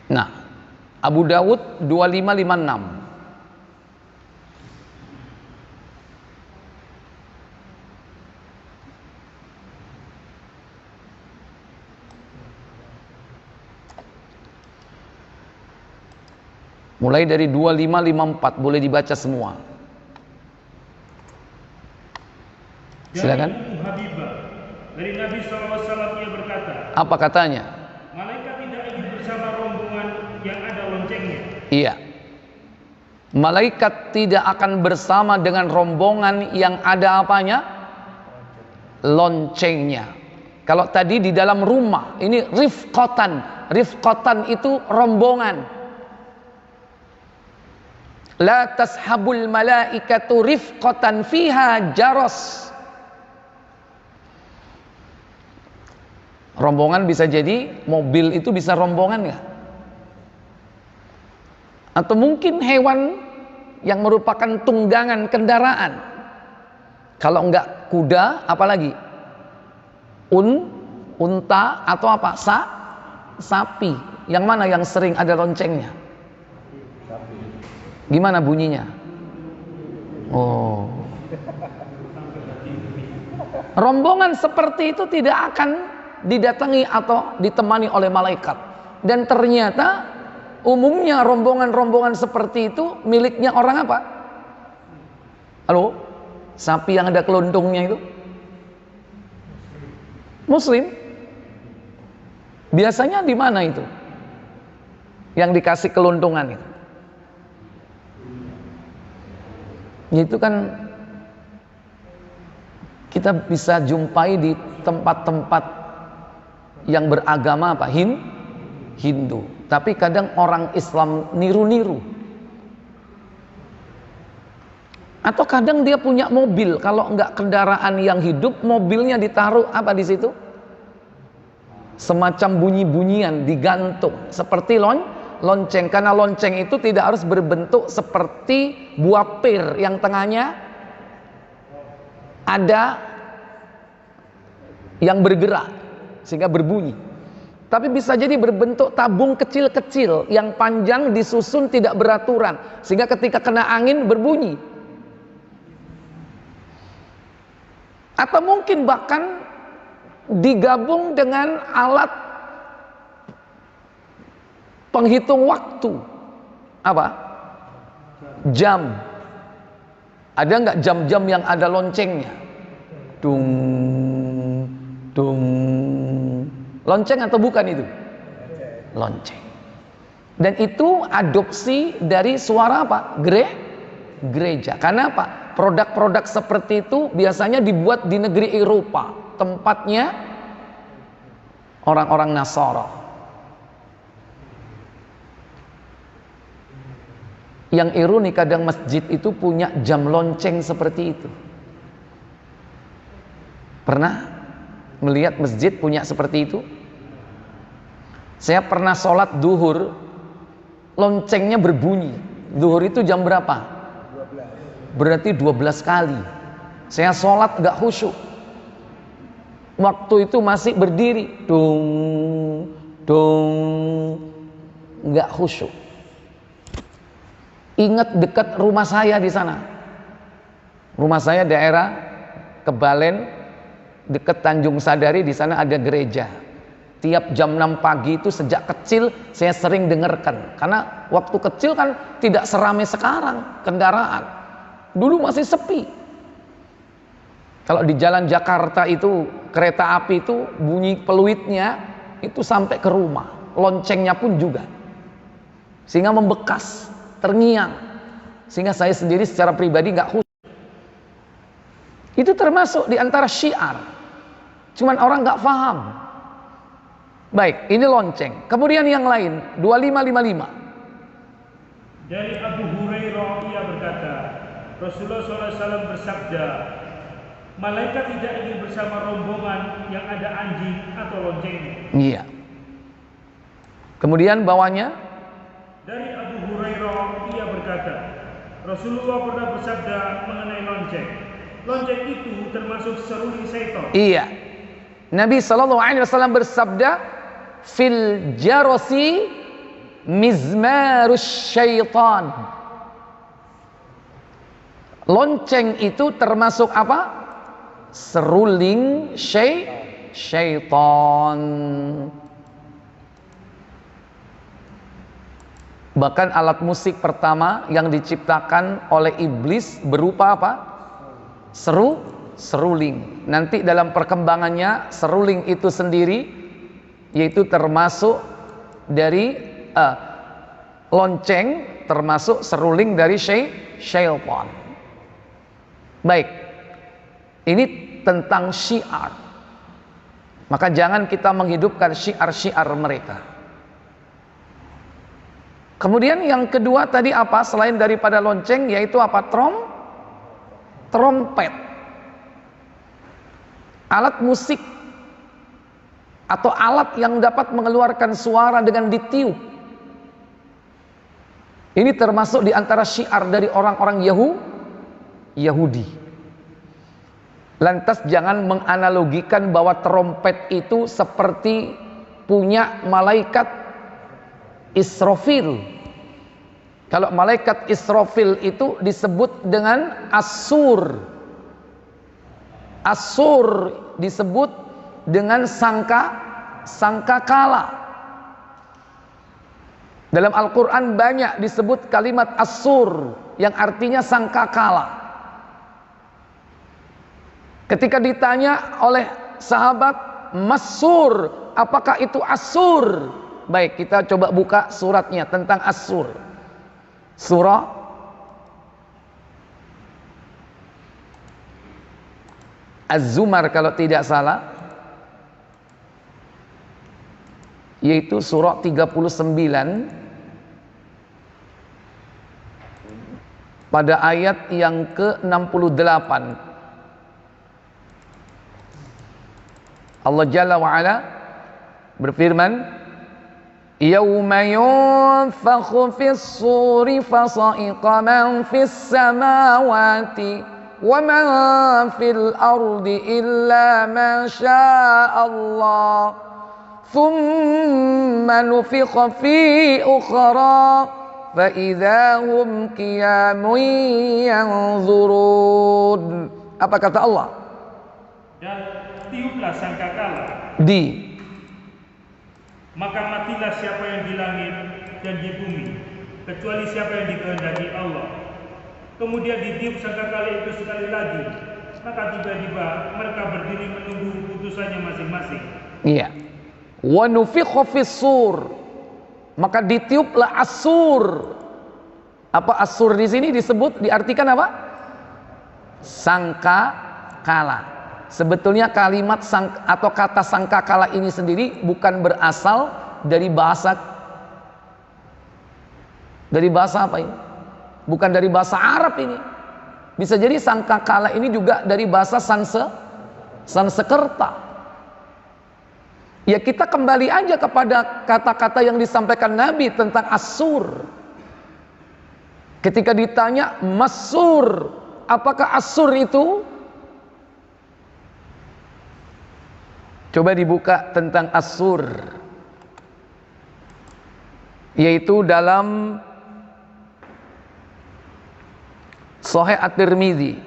Speaker 1: Nah, Abu Dawud 2556. Mulai dari 2554 boleh dibaca semua. Silakan.
Speaker 2: Dari Habibah, dari Nabi SAW ia berkata,
Speaker 1: Apa katanya?
Speaker 2: malaikat tidak ingin bersama rombongan yang ada loncengnya.
Speaker 1: Iya. Malaikat tidak akan bersama dengan rombongan yang ada apanya? loncengnya. Kalau tadi di dalam rumah, ini rifqatan. Rifqatan itu rombongan. La tashabul malaikatu rifqatan fiha jaros. Rombongan bisa jadi mobil, itu bisa rombongan nggak? Atau mungkin hewan yang merupakan tunggangan kendaraan. Kalau enggak kuda, apalagi? Unta atau apa? Sapi. Yang mana yang sering ada loncengnya? Gimana bunyinya? Oh. Rombongan seperti itu tidak akan didatangi atau ditemani oleh malaikat. Dan ternyata umumnya rombongan-rombongan seperti itu miliknya orang apa? Halo? Sapi yang ada kelontongnya itu? Muslim. Biasanya di mana itu? Yang dikasih keluntungan itu? Itu kan kita bisa jumpai di tempat-tempat yang beragama apa? Hindu. Tapi kadang orang Islam niru-niru. Atau kadang dia punya mobil, kalau enggak kendaraan yang hidup, mobilnya ditaruh apa di situ? Semacam bunyi-bunyian digantung, seperti lonceng. Karena lonceng itu tidak harus berbentuk seperti buah pir yang tengahnya ada yang bergerak sehingga berbunyi. Tapi bisa jadi berbentuk tabung kecil-kecil yang panjang disusun tidak beraturan sehingga ketika kena angin berbunyi. Atau mungkin bahkan digabung dengan alat penghitung waktu. Apa? Jam. Ada nggak jam-jam yang ada loncengnya? Dung, dung. Lonceng atau bukan itu? Lonceng. Dan itu adopsi dari suara apa? Gereja. Karena apa? Produk-produk seperti itu biasanya dibuat di negeri Eropa, tempatnya orang-orang Nasara. Yang ironi kadang masjid itu punya jam lonceng seperti itu. Pernah melihat masjid punya seperti itu? Saya pernah sholat duhur, loncengnya berbunyi. Duhur itu jam berapa? Berarti 12 kali. Saya sholat gak khusyuk. Waktu itu masih berdiri, dung, dung, gak khusyuk. Ingat dekat rumah saya di sana. Rumah saya daerah Kebalen, dekat Tanjung Sadari, di sana ada gereja. Tiap jam 6 pagi itu sejak kecil saya sering dengarkan. Karena waktu kecil kan tidak seramai sekarang kendaraan. Dulu masih sepi. Kalau di jalan Jakarta itu kereta api itu bunyi peluitnya itu sampai ke rumah, loncengnya pun juga, sehingga membekas, terngiang, sehingga saya sendiri secara pribadi nggak khusyuk. Itu termasuk di antara syiar, cuman orang nggak paham. Baik, ini lonceng. Kemudian yang lain 2555.
Speaker 2: Dari Abu Hurairah ia berkata, Rasulullah SAW bersabda, malaikat tidak ingin bersama rombongan yang ada anjing atau loncengnya.
Speaker 1: Iya. Kemudian bawahnya
Speaker 2: dari Abu Hurairah ia berkata, Rasulullah pernah bersabda mengenai lonceng. Lonceng itu termasuk seruling syaitan.
Speaker 1: Iya. Nabi SAW bersabda, fil jarasi mizmarus syaitan. Lonceng itu termasuk apa? Seruling syaitan. Bahkan alat musik pertama yang diciptakan oleh iblis berupa apa? Seruling. Nanti dalam perkembangannya seruling itu sendiri yaitu termasuk dari lonceng, termasuk seruling dari syaitan. Baik, ini tentang syiar. Maka jangan kita menghidupkan syiar-syiar mereka. Kemudian yang kedua tadi apa? Selain daripada lonceng, yaitu apa? Trompet. Alat musik atau alat yang dapat mengeluarkan suara dengan ditiup. Ini termasuk di antara syiar dari orang-orang Yahudi. Lantas jangan menganalogikan bahwa trompet itu seperti punya malaikat Israfil. Kalau malaikat Israfil itu disebut dengan Asur. Asur disebut dengan sangkakala. Dalam Al-Quran banyak disebut kalimat Asur yang artinya sangkakala. Ketika ditanya oleh sahabat Masur, apakah itu Asur? Baik, kita coba buka suratnya tentang Asur. Surah Az-Zumar kalau tidak salah, yaitu surah 39 pada ayat yang ke-68. Allah Jalla wa'ala berfirman, Yawma yunfakhu fis suri fasa'iqa man fis samawati wa man fil ardi illa ma sya'allah thumma nufikha fi ukhra fa idza hum qiyamun yanzurun. Apa kata Allah?
Speaker 2: Dan tiuplah sangkakala, maka matilah siapa yang di langit dan di bumi, kecuali siapa yang dikehendaki Allah. Kemudian ditiup sangkakala itu sekali lagi, maka tiba-tiba mereka berdiri menunggu putusannya masing-masing.
Speaker 1: Iya. Wa nufikha fis sur, maka ditiuplah Asur. Apa Asur di sini disebut, diartikan apa? Sangkakala. Sebetulnya kalimat atau kata sangkakala ini sendiri bukan berasal dari bahasa apa ini? Bukan dari bahasa Arab ini. Bisa jadi sangkakala ini juga dari bahasa Sansekerta. Ya, kita kembali aja kepada kata-kata yang disampaikan Nabi tentang Asur. Ketika ditanya Masur, apakah Asur itu? Coba dibuka tentang Asur, yaitu dalam Sahih At-Tirmidzi.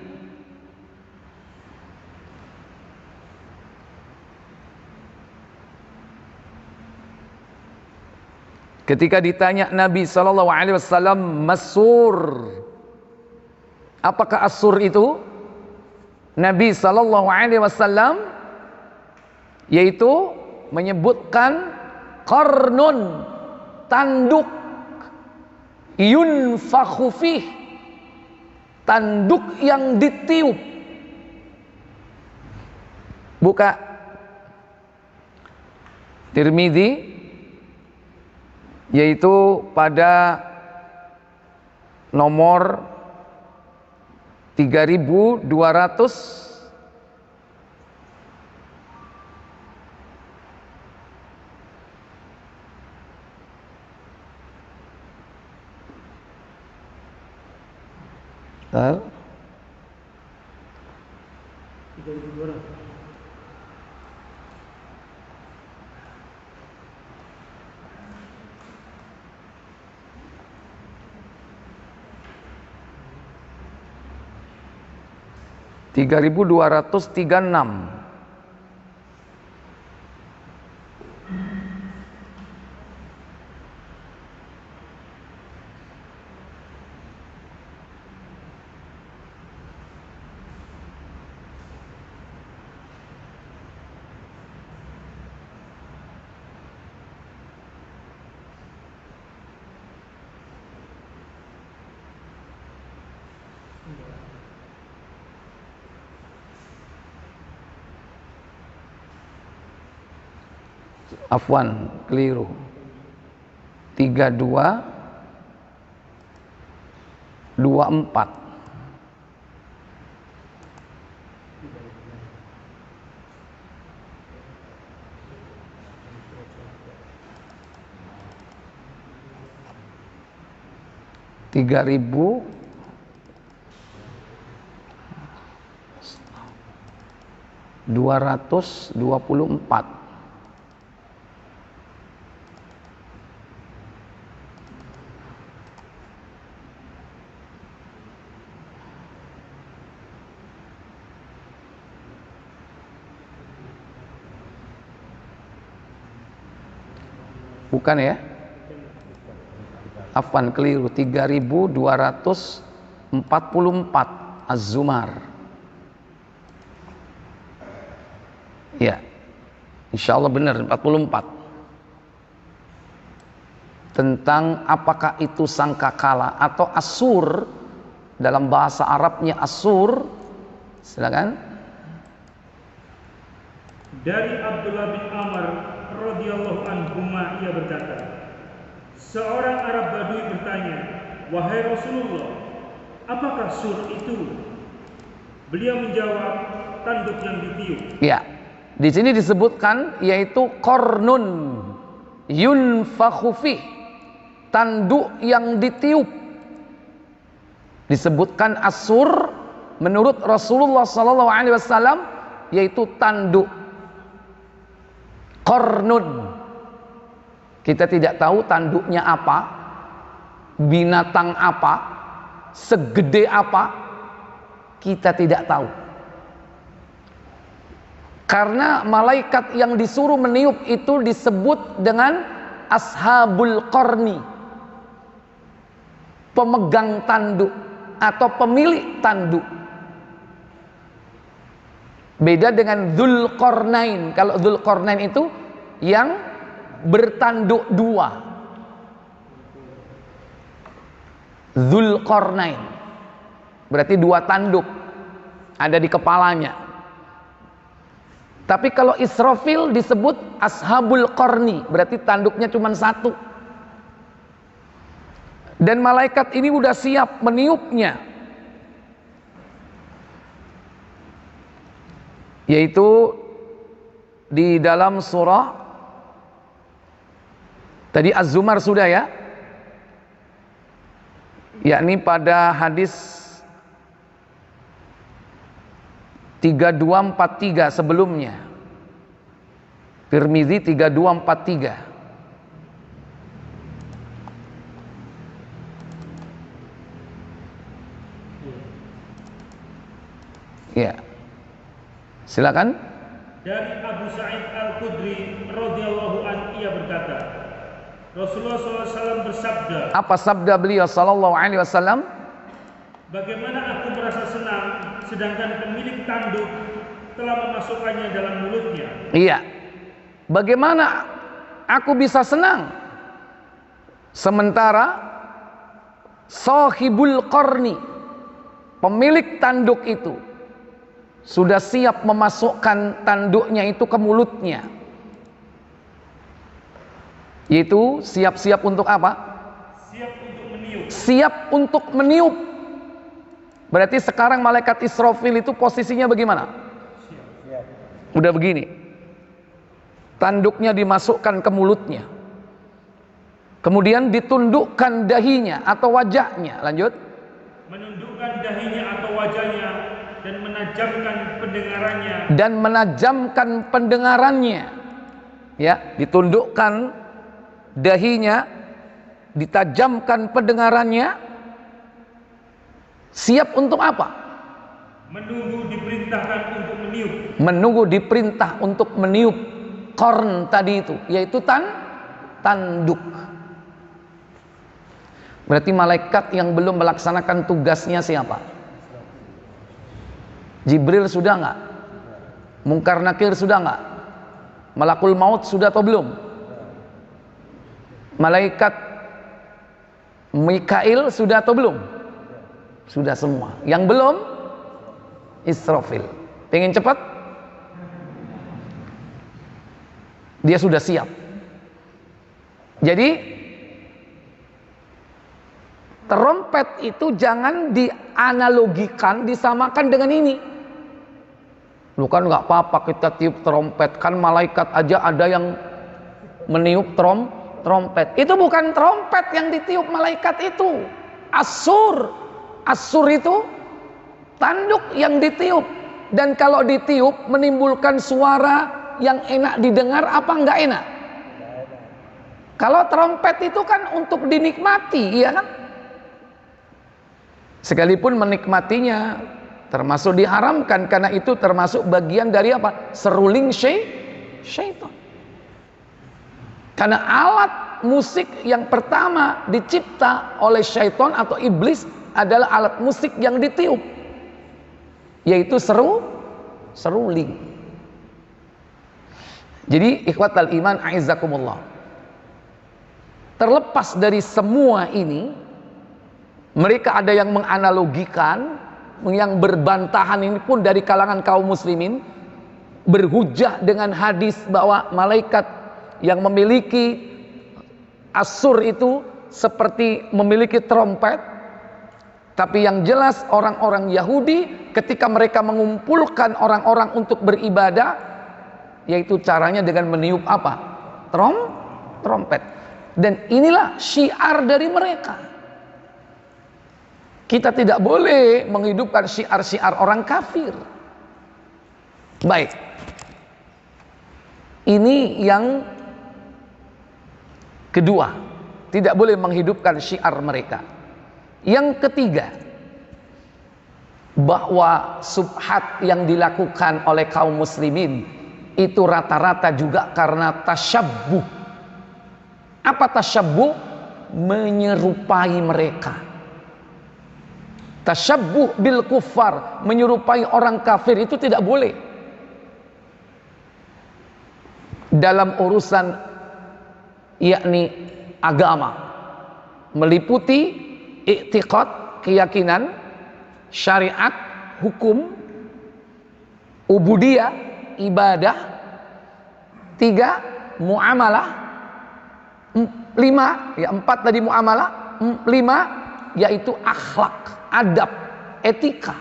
Speaker 1: Ketika ditanya Nabi SAW, Masur, apakah Asur itu? Nabi SAW yaitu menyebutkan qarnun, tanduk, yunfakhu fih, tanduk yang ditiup. Buka Tirmidzi, yaitu pada nomor 3200 3.200. 3236. Afwan, keliru. 3224. Tiga ribu 224. Bukan ya? Afwan, keliru. 3244 Az-Zumar. Ya, insya Allah benar 44. Tentang apakah itu sangkakala atau asur, dalam bahasa Arabnya asur. Silakan.
Speaker 2: Dari Abdullah bin Amr radhiyallahu anhuma, ia berkata, seorang Arab Badui bertanya, wahai Rasulullah, apakah sur itu? Beliau menjawab, tanduk yang ditiup.
Speaker 1: Ya, di sini disebutkan yaitu kornun yunfakhu fih, tanduk yang ditiup. Disebutkan asur menurut Rasulullah SAW yaitu tanduk. Kornun, kita tidak tahu tanduknya apa, binatang apa, segede apa, kita tidak tahu. Karena malaikat yang disuruh meniup itu disebut dengan ashabul qarni, pemegang tanduk atau pemilik tanduk. Beda dengan Dzulqarnain. Kalau Dzulqarnain itu yang bertanduk dua. Dzulqarnain berarti dua tanduk ada di kepalanya. Tapi kalau Israfil disebut ashabul qarni, berarti tanduknya cuma satu. Dan malaikat ini udah siap meniupnya, yaitu di dalam surah tadi Az-Zumar sudah ya, yakni pada hadis 3243 sebelumnya, Tirmizi 3243. Ya, silakan.
Speaker 2: Dari Abu Sa'id Al-Khudri radhiyallahu anhu, ia berkata, Rasulullah SAW bersabda.
Speaker 1: Apa sabda beliau sallallahu alaihi wasallam?
Speaker 2: Bagaimana aku merasa senang sedangkan pemilik tanduk telah memasukkannya dalam mulutnya.
Speaker 1: Iya. Bagaimana aku bisa senang sementara sahibul qarni, pemilik tanduk itu sudah siap memasukkan tanduknya itu ke mulutnya. Yaitu siap-siap untuk apa?
Speaker 2: Siap untuk meniup.
Speaker 1: Siap untuk meniup. Berarti sekarang malaikat Israfil itu posisinya bagaimana?
Speaker 2: Siap.
Speaker 1: Udah begini. Tanduknya dimasukkan ke mulutnya. Kemudian ditundukkan dahinya atau wajahnya. Lanjut.
Speaker 2: Menundukkan dahinya atau wajahnya dan menajamkan pendengarannya.
Speaker 1: Dan menajamkan pendengarannya. Ya, ditundukkan dahinya, ditajamkan pendengarannya. Siap untuk apa?
Speaker 2: Menunggu diperintahkan untuk meniup.
Speaker 1: Menunggu diperintah untuk meniup korn tadi itu, yaitu tanduk. Berarti malaikat yang belum melaksanakan tugasnya siapa? Jibril sudah nggak? Mungkar Nakir sudah nggak? Malakul Maut sudah atau belum? Malaikat Mikail sudah atau belum? Sudah semua. Yang belum Israfil. Pengen cepat? Dia sudah siap. Jadi trompet itu jangan dianalogikan, disamakan dengan ini. Lu kan nggak apa-apa kita tiup trompet, kan malaikat aja ada yang meniup trompet. Itu bukan trompet yang ditiup malaikat itu. As-sur itu tanduk yang ditiup. Dan kalau ditiup menimbulkan suara yang enak didengar apa enggak enak? Kalau trompet itu kan untuk dinikmati, iya kan? Sekalipun menikmatinya termasuk diharamkan, karena itu termasuk bagian dari apa? Seruling syaitan. Karena alat musik yang pertama dicipta oleh syaitan atau iblis adalah alat musik yang ditiup, yaitu seruling. Jadi ikhwatal iman a'izzakumullah, terlepas dari semua ini, mereka ada yang menganalogikan, yang berbantahan ini pun dari kalangan kaum muslimin, berhujjah dengan hadis bahwa malaikat yang memiliki as-sur itu seperti memiliki trompet. Tapi yang jelas orang-orang Yahudi ketika mereka mengumpulkan orang-orang untuk beribadah, yaitu caranya dengan meniup apa? Trompet. Dan inilah syiar dari mereka. Kita tidak boleh menghidupkan syiar-syiar orang kafir. Baik. Ini yang kedua, tidak boleh menghidupkan syiar mereka. Yang ketiga, bahwa subhat yang dilakukan oleh kaum muslimin itu rata-rata juga karena tasyabbuh. Apa tasyabbuh? Menyerupai mereka. Tasyabbuh bil kuffar, menyerupai orang kafir, itu tidak boleh dalam urusan yakni agama, meliputi i'tiqad, keyakinan, syariat, hukum, ubudiyah, ibadah. 3, muamalah. 5, ya 4 tadi muamalah. 5 yaitu akhlak, adab, etika.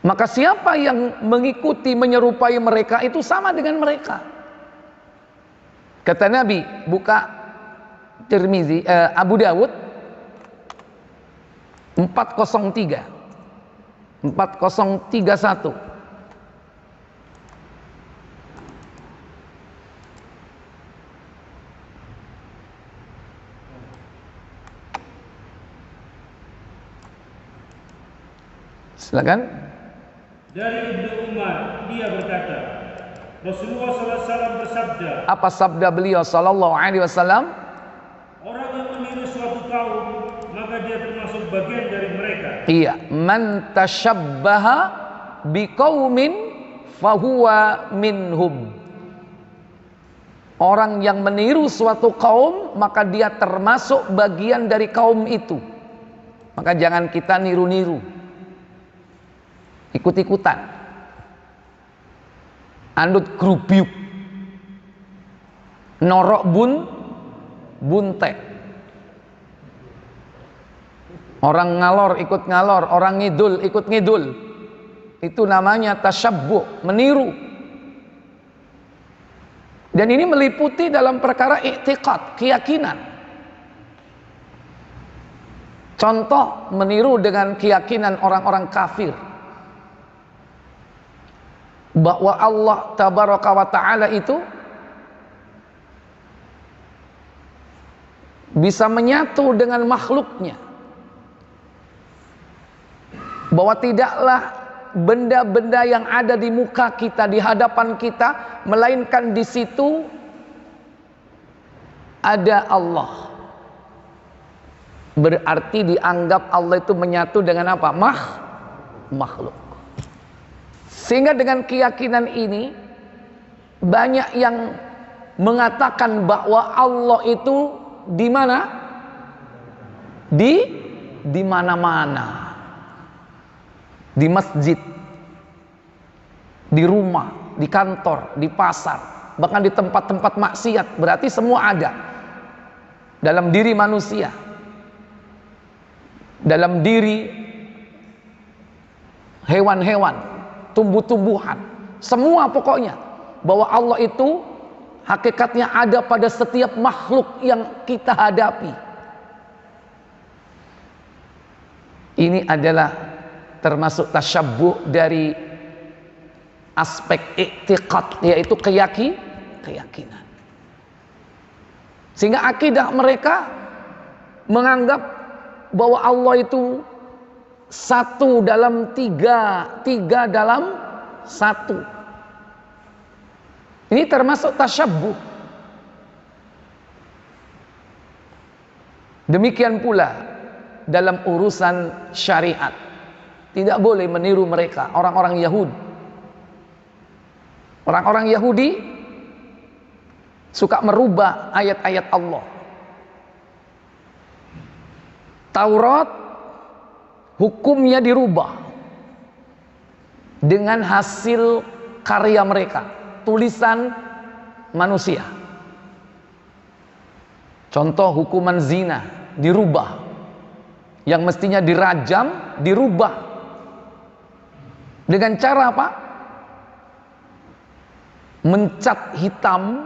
Speaker 1: Maka siapa yang mengikuti, menyerupai mereka, itu sama dengan mereka. Kata Nabi, buka Tirmizi, Abu Dawud 403 4031. Silakan.
Speaker 2: Dari Ibnu Umar, dia berkata, Rasulullah SAW bersabda.
Speaker 1: Apa sabda beliau sallallahu alaihi wasallam?
Speaker 2: Orang yang meniru suatu kaum, maka dia termasuk bagian dari mereka.
Speaker 1: Iya, man tashabbaha biqaumin fahuwa minhum. Orang yang meniru suatu kaum, maka dia termasuk bagian dari kaum itu. Maka jangan kita niru-niru, ikut-ikutan, andut grubyuk, norok bunte. Orang ngalor ikut ngalor, orang ngidul ikut ngidul. Itu namanya tasyabbuh, meniru. Dan ini meliputi dalam perkara i'tiqad, keyakinan. Contoh, meniru dengan keyakinan orang-orang kafir bahwa Allah tabaraka wa ta'ala itu bisa menyatu dengan makhluknya, bahwa tidaklah benda-benda yang ada di muka kita, di hadapan kita, melainkan di situ ada Allah. Berarti dianggap Allah itu menyatu dengan apa? Makhluk. Sehingga dengan keyakinan ini banyak yang mengatakan bahwa Allah itu di mana? Di mana-mana. Di masjid, di rumah, di kantor, di pasar, bahkan di tempat-tempat maksiat. Berarti semua ada dalam diri manusia, dalam diri hewan-hewan, tumbuh-tumbuhan, semua pokoknya, bahwa Allah itu hakikatnya ada pada setiap makhluk yang kita hadapi. Ini adalah termasuk tasyabbuh dari aspek i'tiqad, yaitu keyakinan. Sehingga akidah mereka menganggap bahwa Allah itu satu dalam tiga, tiga dalam satu. Ini termasuk tasyabbuh. Demikian pula dalam urusan syariat, tidak boleh meniru mereka, orang-orang Yahudi. Orang-orang Yahudi suka merubah ayat-ayat Allah. Taurat hukumnya dirubah dengan hasil karya mereka, tulisan manusia. Contoh hukuman zina dirubah, yang mestinya dirajam dirubah dengan cara apa? Mencat hitam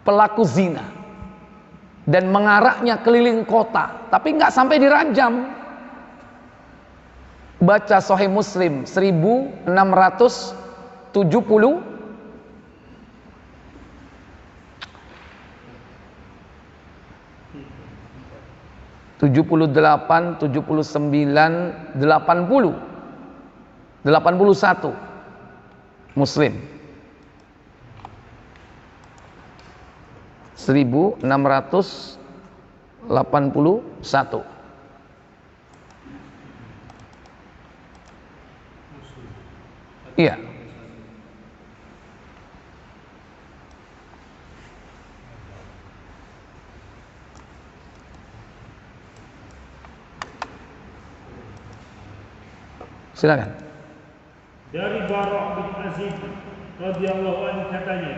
Speaker 1: pelaku zina dan mengaraknya keliling kota, tapi nggak sampai dirajam. Baca Sahih Muslim 1670 78, 79, 80, 81 Muslim 1681. Iya. Silakan.
Speaker 2: Dari Bara' bin Azib radhiyallahu anhu katanya,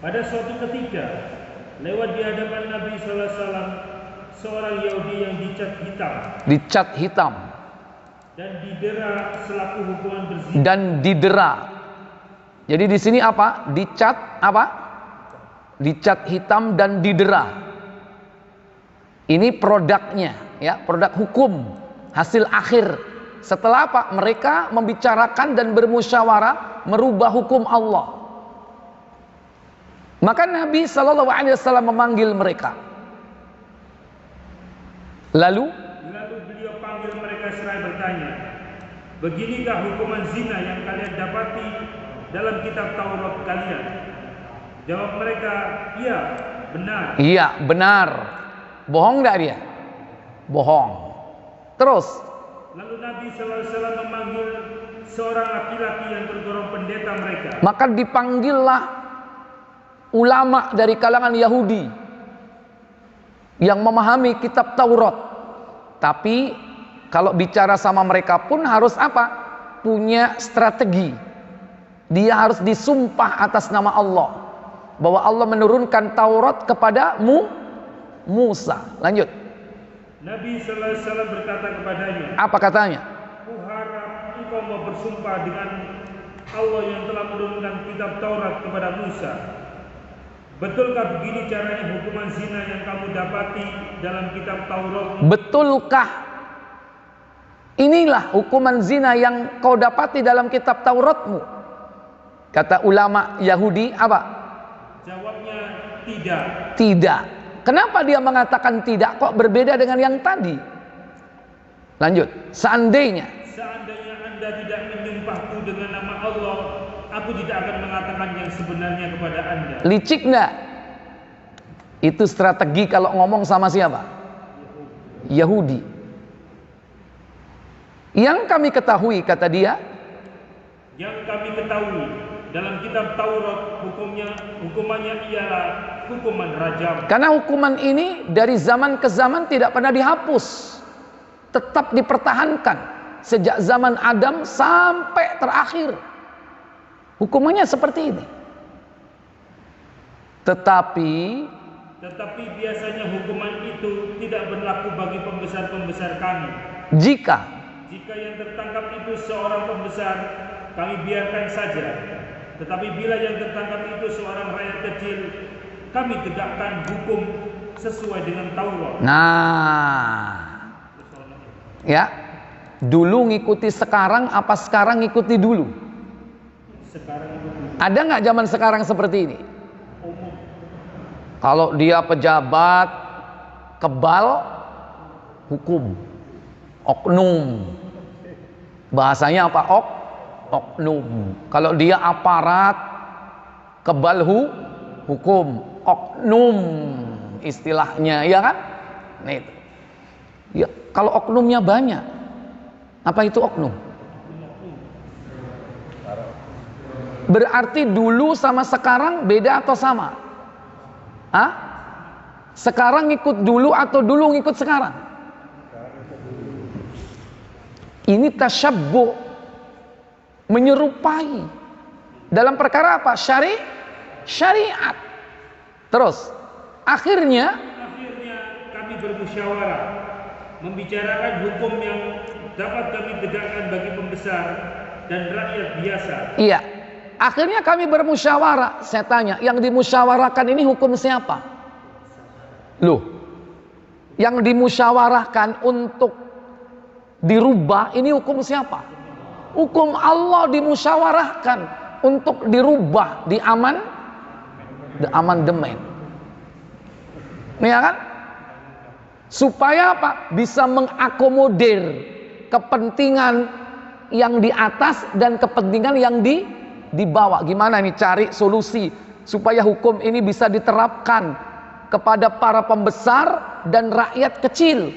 Speaker 2: pada suatu ketika lewat di hadapan Nabi sallallahu alaihi wasallam seorang Yahudi yang dicat hitam.
Speaker 1: Dicat hitam.
Speaker 2: Dan didera selaku hukuman berzina.
Speaker 1: Dan didera. Jadi di sini apa? Dicat apa? Dicat hitam dan didera. Ini produknya, ya, produk hukum, hasil akhir. Setelah apa? Mereka membicarakan dan bermusyawarah merubah hukum Allah. Maka Nabi SAW memanggil mereka. Lalu
Speaker 2: beliau panggil mereka seraya bertanya, beginikah hukuman zina yang kalian dapati dalam kitab Taurat kalian? Jawab mereka, iya, benar.
Speaker 1: Iya, benar. Bohong enggak dia? Bohong. Terus
Speaker 2: lalu Nabi SAW memanggil seorang laki-laki yang tergolong pendeta mereka.
Speaker 1: Maka dipanggillah ulama dari kalangan Yahudi yang memahami kitab Taurat. Tapi kalau bicara sama mereka pun harus apa? Punya strategi. Dia harus disumpah atas nama Allah, bahwa Allah menurunkan Taurat kepada Musa. Lanjut.
Speaker 2: Nabi SAW berkata kepadanya,
Speaker 1: apa katanya?
Speaker 2: kuharap engkau mau bersumpah dengan Allah yang telah menurunkan kitab Taurat kepada Musa. Betulkah begini caranya hukuman zina yang kamu dapati dalam kitab Taurat?
Speaker 1: Betulkah inilah hukuman zina yang kau dapati dalam kitab Tauratmu? Kata ulama Yahudi apa?
Speaker 2: Jawabnya tidak.
Speaker 1: Tidak. Kenapa dia mengatakan tidak? Kok berbeda dengan yang tadi? Lanjut. Seandainya
Speaker 2: Anda tidak menyumpahku dengan nama Allah, aku tidak akan mengatakan yang sebenarnya kepada Anda.
Speaker 1: Licik enggak? Itu strategi kalau ngomong sama siapa? Yahudi. Yang kami ketahui, kata dia,
Speaker 2: yang kami ketahui dalam kitab Taurat hukumannya ialah hukuman rajam.
Speaker 1: Karena hukuman ini dari zaman ke zaman tidak pernah dihapus, tetap dipertahankan sejak zaman Adam sampai terakhir. Hukumannya seperti ini. Tetapi
Speaker 2: biasanya hukuman itu tidak berlaku bagi pembesar-pembesar kami.
Speaker 1: Jika
Speaker 2: yang tertangkap itu seorang pembesar, kami biarkan saja. Tetapi bila yang tertangkap itu seorang rakyat kecil, kami tegakkan hukum sesuai dengan Taurat.
Speaker 1: Nah, ya, dulu ngikuti sekarang apa sekarang ngikuti dulu?
Speaker 2: Sekarang ikuti.
Speaker 1: Ada nggak zaman sekarang seperti ini?
Speaker 2: Umum.
Speaker 1: Kalau dia pejabat kebal, hukum oknum. Bahasanya apa? Oknum. Kalau dia aparat kebal hukum oknum istilahnya, ya kan? Nah itu. Ya, kalau oknumnya banyak, apa itu oknum? Berarti dulu sama sekarang beda atau sama? Hah? Sekarang ngikut dulu atau dulu ngikut sekarang? Ini tasyabbuh, menyerupai dalam perkara apa? Syariat. Terus akhirnya
Speaker 2: kami bermusyawarah membicarakan hukum yang dapat kami tegakkan bagi pembesar dan rakyat biasa.
Speaker 1: Iya. Akhirnya kami bermusyawarah. Saya tanya, yang dimusyawarahkan ini hukum siapa? Loh, yang dimusyawarahkan untuk dirubah ini hukum siapa? Hukum Allah dimusyawarahkan untuk dirubah, amandemen. Ya kan? Supaya apa? Bisa mengakomodir kepentingan yang di atas dan kepentingan yang di bawah. Gimana nih cari solusi supaya hukum ini bisa diterapkan kepada para pembesar dan rakyat kecil.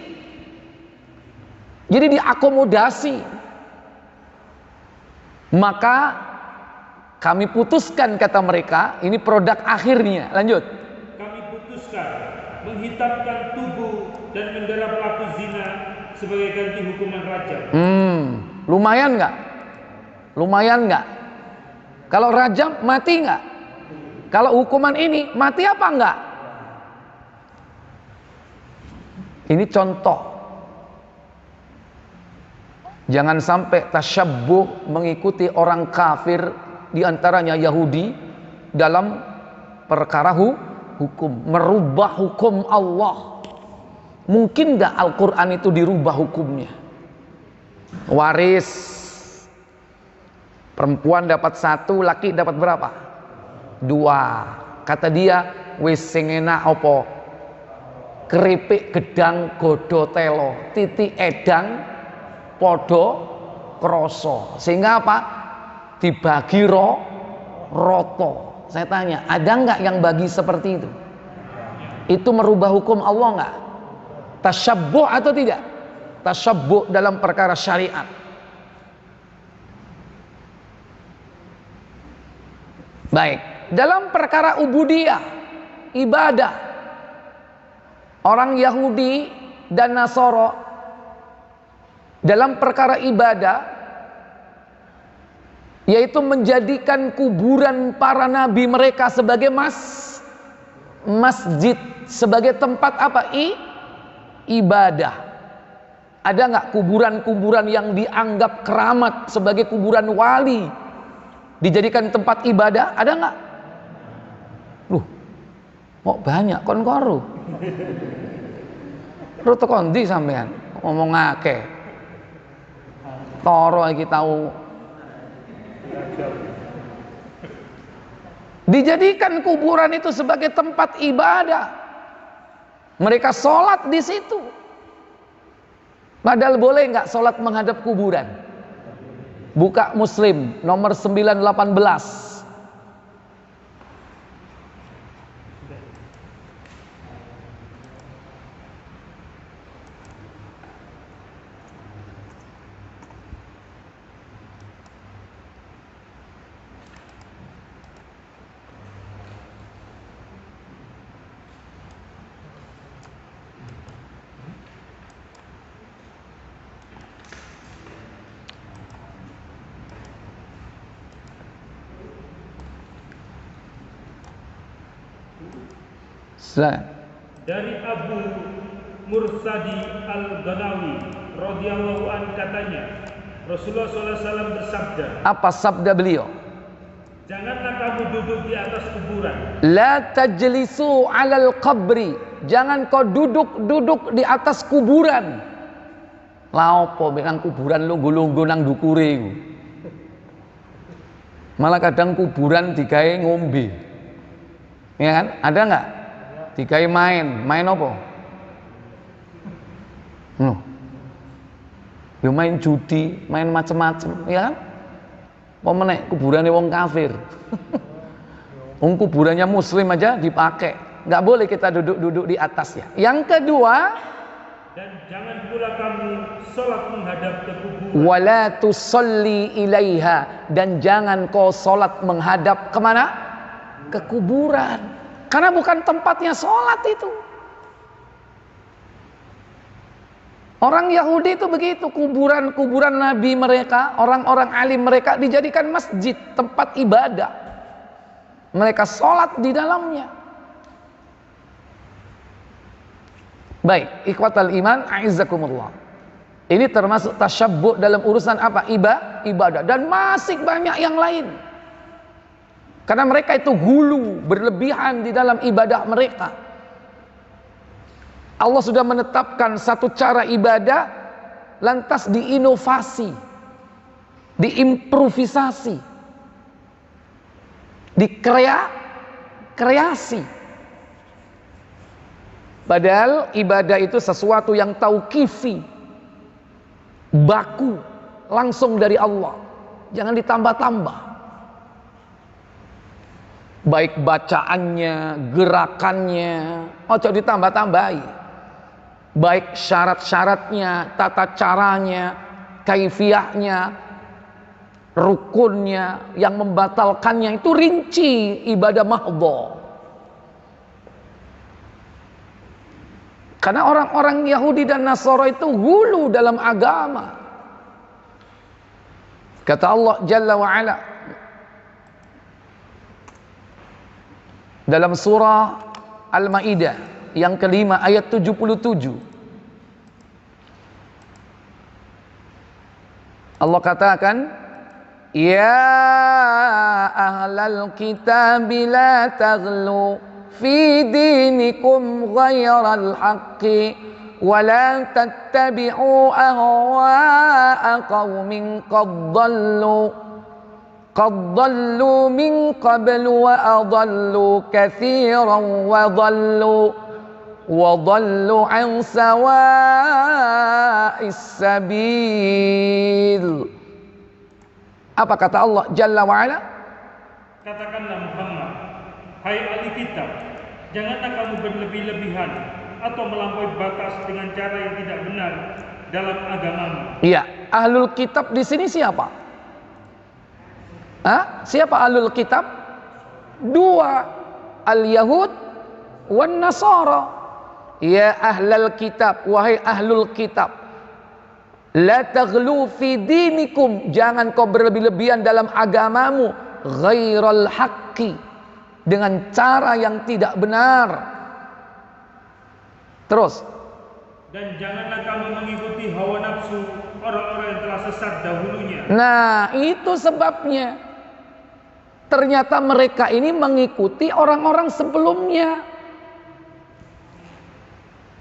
Speaker 1: Jadi diakomodasi. Maka kami putuskan, kata mereka, ini produk akhirnya. Lanjut.
Speaker 2: Kami putuskan menghitamkan tubuh dan mendera pelaku zina sebagai ganti hukuman rajam.
Speaker 1: Lumayan nggak? Lumayan nggak? Kalau rajam mati nggak? Kalau hukuman ini mati apa enggak? Ini contoh. Jangan sampai tasyabbuh mengikuti orang kafir, diantaranya Yahudi, dalam perkara hukum, merubah hukum Allah. Mungkin nggak Al-Quran itu dirubah hukumnya? Waris, perempuan dapat 1, laki dapat berapa? 2. Kata dia, wis sing enak apa? Keripik gedang godo telo, titi edang podo kroso. Sehingga apa? Dibagi roto. Saya tanya, ada nggak yang bagi seperti itu? Itu merubah hukum Allah nggak? Tasyabbuh atau tidak? Tasyabbuh dalam perkara syariat. Baik, dalam perkara ubudiyah, ibadah, orang Yahudi dan Nasoro dalam perkara ibadah, yaitu menjadikan kuburan para nabi mereka sebagai masjid, sebagai tempat apa? Ibadah. Ada nggak kuburan-kuburan yang dianggap keramat sebagai kuburan wali dijadikan tempat ibadah? Ada nggak? Kok banyak kon koru? Rutu kondi sampean ngomong akeh. Toro iki tahu. Dijadikan kuburan itu sebagai tempat ibadah. Mereka sholat di situ. Padahal boleh nggak sholat menghadap kuburan? Buka Muslim nomor 918. Silakan.
Speaker 2: Dari Abu Mursadi Al-Ghanawi radhiyallahu an katanya, Rasulullah SAW bersabda.
Speaker 1: Apa sabda beliau?
Speaker 2: Janganlah kamu duduk di atas kuburan.
Speaker 1: La tajlisu 'alal qabri. Jangan kau duduk di atas kuburan. Lah opo nang kuburan lungguh-lungguh nang dukure iku. Malah kadang kuburan digawe ngombe. Ya kan? Ada enggak? Digawe main apa? Ya main judi, main macem-macem, ya kan? Pemenek kuburannya wong kafir. Wong kuburannya muslim aja dipakai. Nggak boleh kita duduk di atasnya. Yang kedua,
Speaker 2: dan jangan pula kamu sholat menghadap ke kuburan.
Speaker 1: Wala tusalli ilaiha, dan jangan kau sholat menghadap kemana? Ke kuburan. Karena bukan tempatnya sholat itu. Orang Yahudi itu begitu, kuburan nabi mereka, orang-orang alim mereka dijadikan masjid, tempat ibadah. Mereka sholat di dalamnya. Baik, ikhwatal iman, a'izzakumullah. Ini termasuk tasyabbuh dalam urusan apa? Ibadah. Dan masih banyak yang lain. Karena mereka itu hulu, berlebihan di dalam ibadah mereka. Allah sudah menetapkan satu cara ibadah, lantas diinovasi, diimprovisasi, dikreasi. Padahal ibadah itu sesuatu yang tauqifi, baku, langsung dari Allah. Jangan ditambah-tambah. Baik bacaannya, gerakannya, ojo ditambah-tambahi. Baik syarat-syaratnya, tata caranya, kaifiyahnya, rukunnya, yang membatalkannya itu rinci ibadah mahdhah. Karena orang-orang Yahudi dan Nasara itu hulu dalam agama. Kata Allah Jalla wa Ala dalam surah Al-Maidah yang kelima ayat 77. Allah katakan, ya ahlal kitab la taghlu fi dinikum ghairal haqqi wa la tattabi'u ahwa'a qaumin qad dallu min qablu wa adallu katsiran wa dallu an sawa'is sabil. Apa kata Allah Jalla wa Ala?
Speaker 2: Katakanlah Muhammad, hai ahli kitab, janganlah kamu berlebih-lebihan atau melampaui batas dengan cara yang tidak benar dalam agamamu.
Speaker 1: Iya, ahlul kitab di sini siapa? Siapa ahlul kitab? Dua, al-Yahud wan Nasara. Ya ahlul kitab, wahai ahlul kitab, la taghlu fi dinikum, jangan kau berlebih-lebihan dalam agamamu, ghairal haqqi, dengan cara yang tidak benar. Terus,
Speaker 2: dan janganlah kamu mengikuti hawa nafsu orang-orang yang telah sesat dahulunya.
Speaker 1: Nah, itu sebabnya. Ternyata mereka ini mengikuti orang-orang sebelumnya,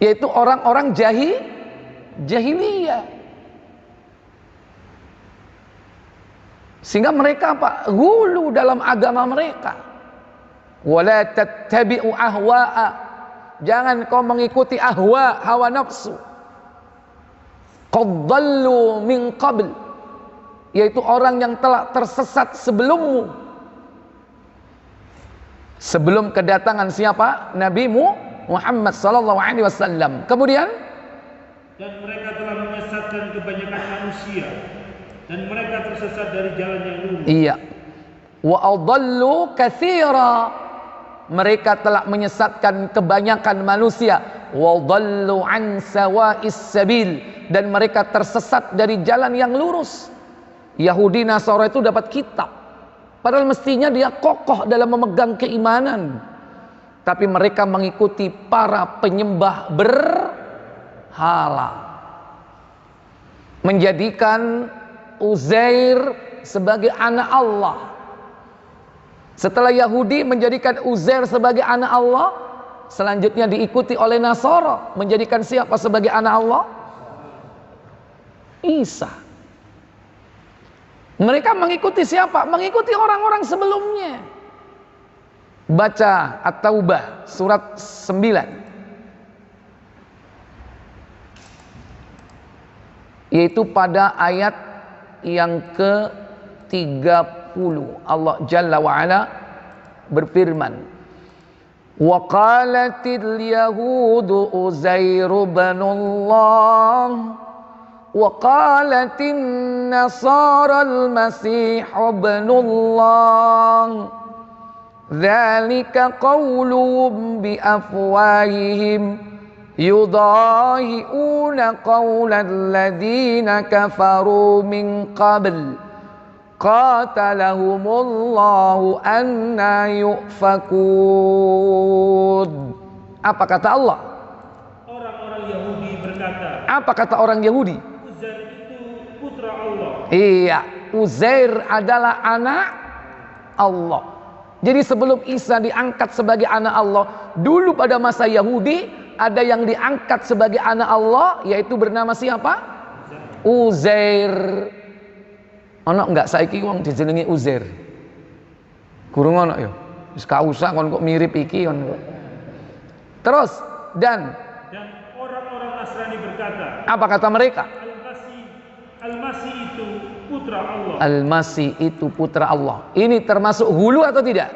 Speaker 1: yaitu orang-orang jahiliyah. Sehingga mereka apa? Hulu dalam agama mereka. Wala tattabi'u ahwa'a, jangan kau mengikuti hawa nafsu. Qad dallu min qabl, yaitu orang yang telah tersesat sebelummu, sebelum kedatangan siapa? Nabimu Muhammad sallallahu alaihi wasallam. Kemudian,
Speaker 2: dan mereka telah menyesatkan kebanyakan manusia, dan mereka tersesat dari jalan yang lurus.
Speaker 1: Iya. Wa adallu katsira, mereka telah menyesatkan kebanyakan manusia. Wa dallu an sawa'is sabil, dan mereka tersesat dari jalan yang lurus. Yahudi Nasara itu dapat kitab, padahal mestinya dia kokoh dalam memegang keimanan. tapi mereka mengikuti para penyembah berhala, menjadikan Uzair sebagai anak Allah. Setelah Yahudi menjadikan Uzair sebagai anak Allah, selanjutnya diikuti oleh Nasara, menjadikan siapa sebagai anak Allah? Isa. Mereka mengikuti siapa? Mengikuti orang-orang sebelumnya. Baca At-Taubah surat 9, yaitu pada ayat yang ke-30. Allah Jalla wa'ala berfirman, wa qalatil yahudu Uzairu ibnullah wa qalatin nasara al-masih ibnullah dzalika qawluhum bi afwahihim yudahi'una qawlal ladzina kafaru min qabl qatalahumullahu anna yufakun. Apa kata Allah?
Speaker 2: Orang-orang Yahudi berkata,
Speaker 1: apa kata orang Yahudi?
Speaker 2: Uzair itu putra Allah.
Speaker 1: Iya, Uzair adalah anak Allah. Jadi sebelum Isa diangkat sebagai anak Allah, dulu pada masa Yahudi ada yang diangkat sebagai anak Allah, yaitu bernama siapa? Uzair. Ono enggak saiki wong dijenengi Uzair? Gurung ono ya. Wis ka usah kon kok mirip iki kon. Terus dan
Speaker 2: orang-orang Nasrani berkata,
Speaker 1: apa kata mereka?
Speaker 2: Al-Masih itu putra Allah.
Speaker 1: Al-Masih itu putra Allah. Ini termasuk hulu atau tidak?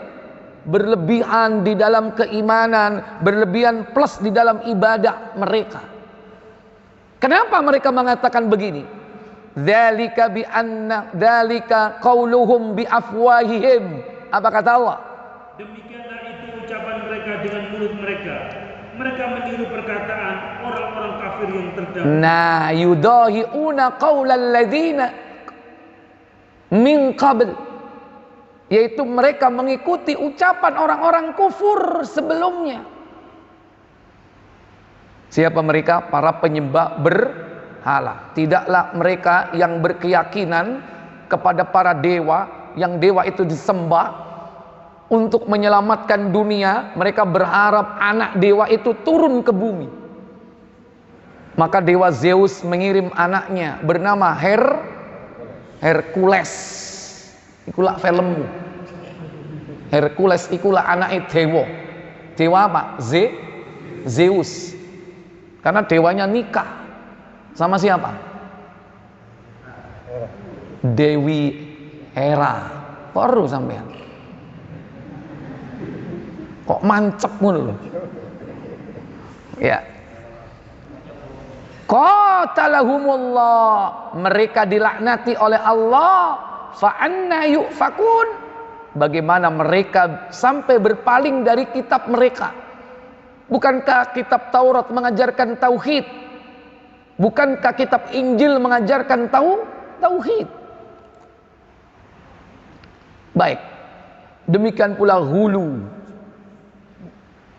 Speaker 1: Berlebihan di dalam keimanan, berlebihan plus di dalam ibadah mereka. Kenapa mereka mengatakan begini? Dzalika bi anna dzalika qauluhum bi afwahihim. Apa kata Allah?
Speaker 2: Demikianlah itu ucapan mereka dengan mulut mereka. Mereka meniru perkataan orang-orang kafir yang terdahulu.
Speaker 1: Nah, yudahiuna qaulal ladzina min qabl, yaitu mereka mengikuti ucapan orang-orang kufur sebelumnya. Siapa mereka? Para penyembah berhala. Tidaklah mereka yang berkeyakinan kepada para dewa, yang dewa itu disembah untuk menyelamatkan dunia. Mereka berharap anak dewa itu turun ke bumi. Maka dewa Zeus mengirim anaknya bernama Hercules. Ikulah filmmu. Hercules ikulah anaknya dewa. Dewa apa? Zeus. Karena dewanya nikah sama siapa? Dewi Hera. Baru sampean. Kok mancep mulu? Ya. Qatalahumullah, mereka dilaknati oleh Allah. Fa anna yufakun, bagaimana mereka sampai berpaling dari kitab mereka? Bukankah kitab Taurat mengajarkan tauhid? Bukankah kitab Injil mengajarkan tauhid? Baik. Demikian pula hulu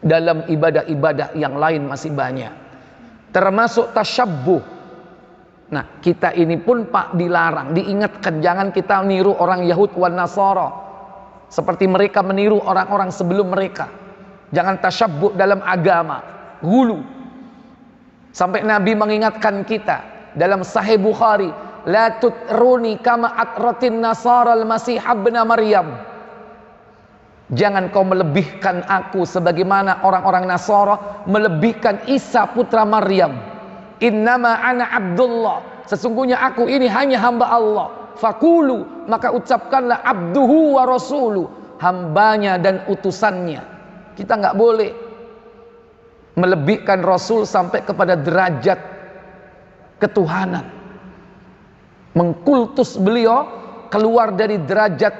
Speaker 1: dalam ibadah-ibadah yang lain masih banyak. Termasuk tasyabbuh. Nah, kita ini pun Pak dilarang, diingatkan jangan kita niru orang Yahud wan Nasara. Seperti mereka meniru orang-orang sebelum mereka. Jangan tasyabbuh dalam agama, hulu. Sampai Nabi mengingatkan kita dalam Sahih Bukhari, la tutruni kama atratin Nasara al-Masih ibn Maryam. Jangan kau melebihkan aku sebagaimana orang-orang Nasara melebihkan Isa putra Maryam. Innama ana Abdullah, sesungguhnya aku ini hanya hamba Allah. Fakulu, maka ucapkanlah abduhu wa rasuluh, hambanya dan utusannya. Kita nggak boleh melebihkan Rasul sampai kepada derajat ketuhanan, mengkultus beliau keluar dari derajat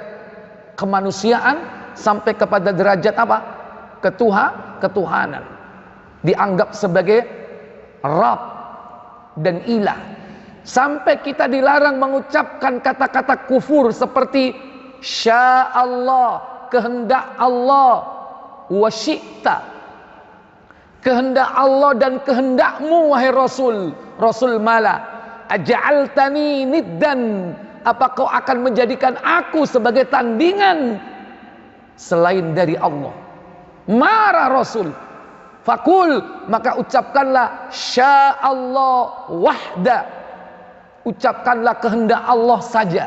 Speaker 1: kemanusiaan sampai kepada derajat apa? Ketuhanan. Dianggap sebagai Rabb dan ilah. Sampai kita dilarang mengucapkan kata-kata kufur seperti Sya Allah, kehendak Allah, wa syi'ta, kehendak Allah dan kehendakmu wahai Rasul. Rasul malah, aja'altani niddan, apa kau akan menjadikan aku sebagai tandingan selain dari Allah? Marah Rasul. Fakul, maka ucapkanlah sya'allah wahda, ucapkanlah kehendak Allah saja.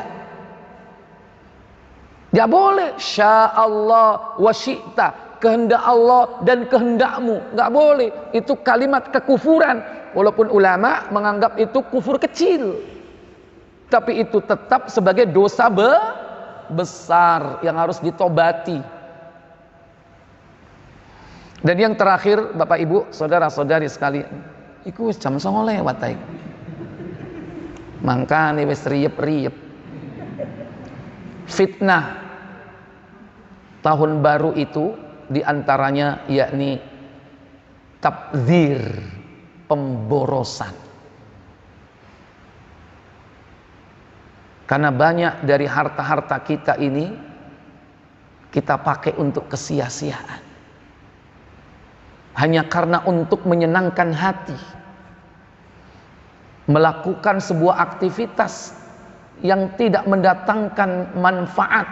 Speaker 1: Tidak boleh sya'allah wa syi'ta, kehendak Allah dan kehendakmu, nggak boleh. Itu kalimat kekufuran, walaupun ulama menganggap itu kufur kecil, tapi itu tetap sebagai dosa besar yang harus ditobati. Dan yang terakhir, Bapak Ibu, saudara-saudari sekalian, iku wis jam 09.00 lewat ae. Mangkane wis riep-riep. Fitnah tahun baru itu diantaranya yakni tabdzir, pemborosan. Karena banyak dari harta-harta kita ini kita pakai untuk kesia-siaan, hanya karena untuk menyenangkan hati, melakukan sebuah aktivitas yang tidak mendatangkan manfaat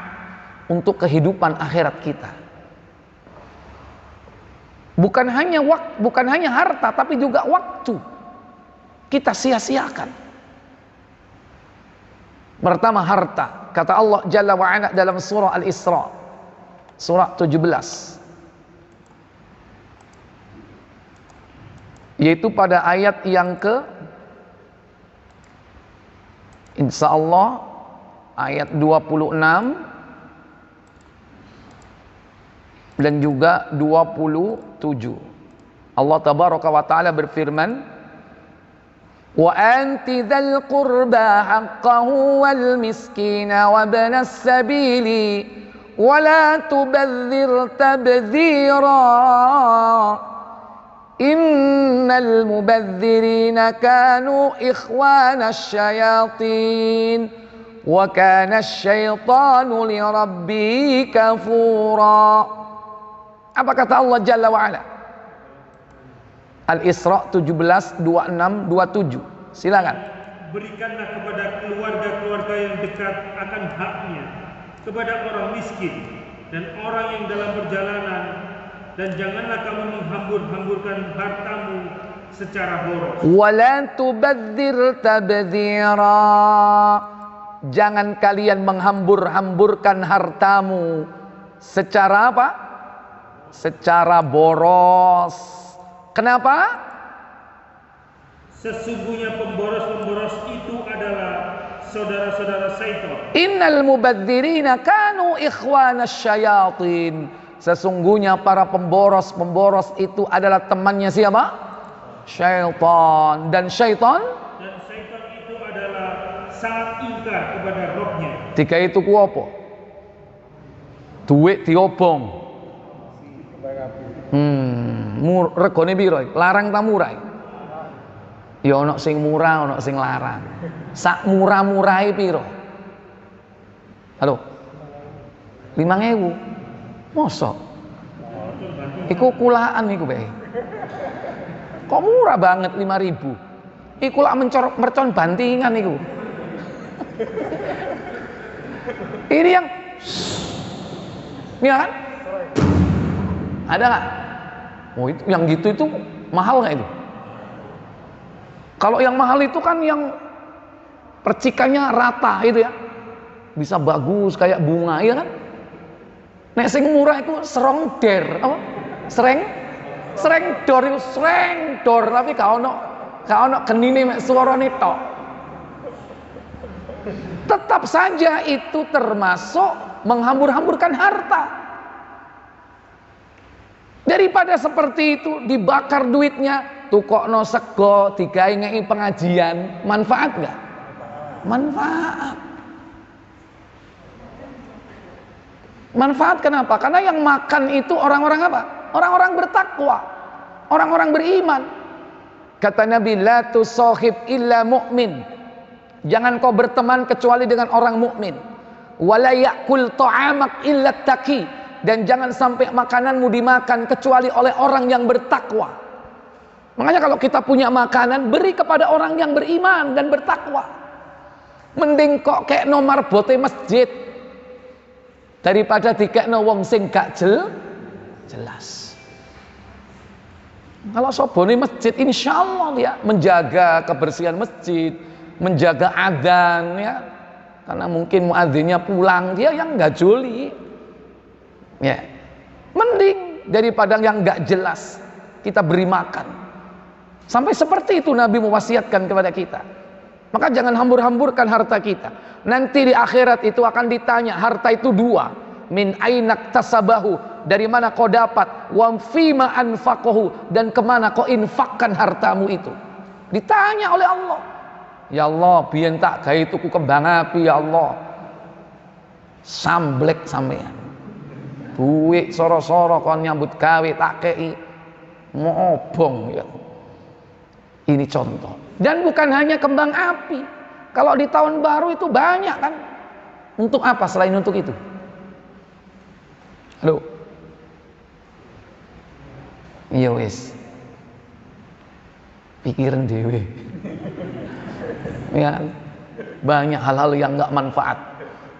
Speaker 1: untuk kehidupan akhirat kita. Bukan hanya harta, tapi juga waktu kita sia-siakan. Pertama, harta. Kata Allah Jalla wa Ala dalam surah Al-Isra, surah 17, yaitu pada ayat yang insyaallah ayat 26 dan juga 27. Allah tabaraka wa taala berfirman, wa anti dzal qurba haqqahu wal miskina wa ibnas sabili wa la tubadzir tabdzira innal mubadzirina kanu ikhwanasy syayatin wa kana asy-syaitanu li rabbihi kafura. Apa kata Allah Jalla wa Ala? Al-Isra 17, 26, 27. Silakan.
Speaker 2: Berikanlah kepada keluarga-keluarga yang dekat akan haknya, kepada orang miskin dan orang yang dalam perjalanan, dan janganlah kamu menghambur-hamburkan hartamu secara boros. Wala
Speaker 1: tubadzir tabdzira, jangan kalian menghambur-hamburkan hartamu secara apa? Secara boros. Kenapa?
Speaker 2: Sesungguhnya pemboros-pemboros itu adalah saudara-saudara syaitan.
Speaker 1: Innal mubadzirina kanu ikhwanasy syayatin. Sesungguhnya para pemboros-pemboros itu adalah temannya siapa? Syaitan. Dan syaitan
Speaker 2: itu adalah sangat ingkar kepada rohnya.
Speaker 1: Tiga itu ku apa? Duit diobong. Regane piro? Larang ta murah? Ya ana sing murah, ana sing larang. Sak murah-murahe piro? Halo. 5.000. Mosok? Iku kulaan iku bae. Kok murah banget 5.000? Iku lak mercon bantingan iku. Ini yang kan? Ada nggak? Oh itu yang gitu itu mahal nggak itu? Kalau yang mahal itu kan yang percikannya rata itu ya, bisa bagus kayak bunga ya kan? Nek sing murah itu serongder, apa? Serengdor itu serengdor tapi gak ono genine mek suarane tok. Tetap saja itu termasuk menghambur-hamburkan harta. Daripada seperti itu dibakar duitnya, tukokno sego digawe ngeki pengajian, manfaat enggak? Manfaat. Manfaat kenapa? Karena yang makan itu orang-orang apa? Orang-orang bertakwa, orang-orang beriman. Kata Nabi, la tusahib illa mu'min. Jangan kau berteman kecuali dengan orang mukmin. Wala ya'kul ta'amak illa taqi. dan jangan sampai makananmu dimakan kecuali oleh orang yang bertakwa. Makanya kalau kita punya makanan, beri kepada orang yang beriman dan bertakwa. Mending kok kayak nomor bote masjid daripada dikekno wong sing gak jelas. Kalau sobone masjid, insya Allah ya menjaga kebersihan masjid, menjaga adzan ya, karena mungkin muadzinnya pulang, dia yang nggak juli ya, mending daripada yang nggak jelas kita beri makan. Sampai seperti itu Nabi mewasiatkan kepada kita. Maka jangan hambur-hamburkan harta kita. Nanti di akhirat itu akan ditanya, harta itu dua, min ainak tasabahu, dari mana kau dapat, wa fima anfaqahu, dan kemana kau infakkan hartamu itu. Ditanya oleh Allah. Ya Allah, biyen tak gawe tuku kembang api ya Allah. Samblek sampean. Duit soro-soro kon nyambut gawe tak kei. Ngobong ya. Ini contoh. Dan bukan hanya kembang api. Kalau di tahun baru itu banyak kan. Untuk apa selain untuk itu? Halo. Iya wis. Pikiran dewe. Ya, banyak hal-hal yang nggak manfaat.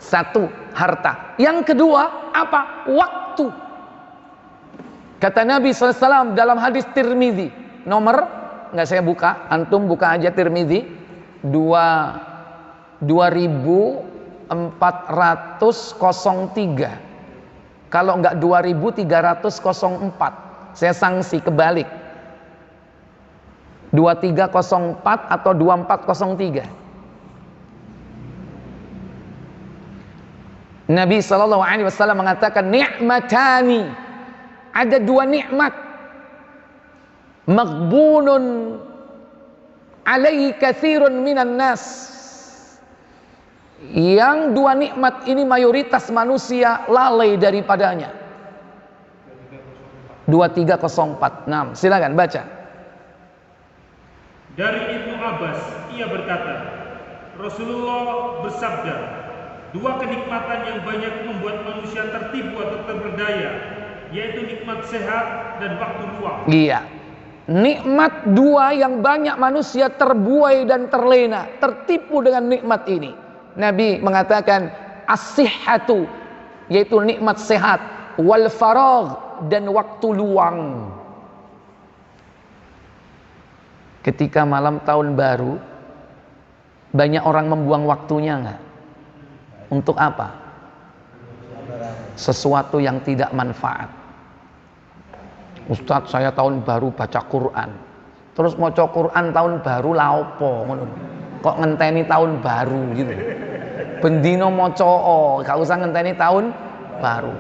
Speaker 1: Satu, harta. Yang kedua, apa? Waktu. Kata Nabi SAW dalam hadis Tirmidzi, nomor nggak saya buka, antum buka aja Tirmidzi 2403. Kalau nggak 2304, saya sanksi kebalik. 2304 atau 2403. Nabi SAW mengatakan, ni'matani, ada dua nikmat, maghbunun alaihi katsirun minan nas, yang dua nikmat ini mayoritas manusia lalai daripadanya. 23046, silakan baca.
Speaker 2: Dari Ibnu Abbas, ia berkata, Rasulullah bersabda, dua kenikmatan yang banyak membuat manusia tertipu atau terperdaya, yaitu nikmat sehat dan waktu luang. Iya, nikmat dua yang banyak manusia terbuai dan terlena, tertipu dengan nikmat ini. Nabi mengatakan as-sihhatu, yaitu nikmat sehat, wal faragh, dan waktu luang. Ketika malam tahun baru, banyak orang membuang waktunya enggak? Untuk apa? Sesuatu yang tidak manfaat. Ustadz, saya tahun baru baca Quran. Terus maca Quran tahun baru la opo ngono. Kok ngenteni tahun baru gitu. Bendino maca gak usah ngenteni tahun baru.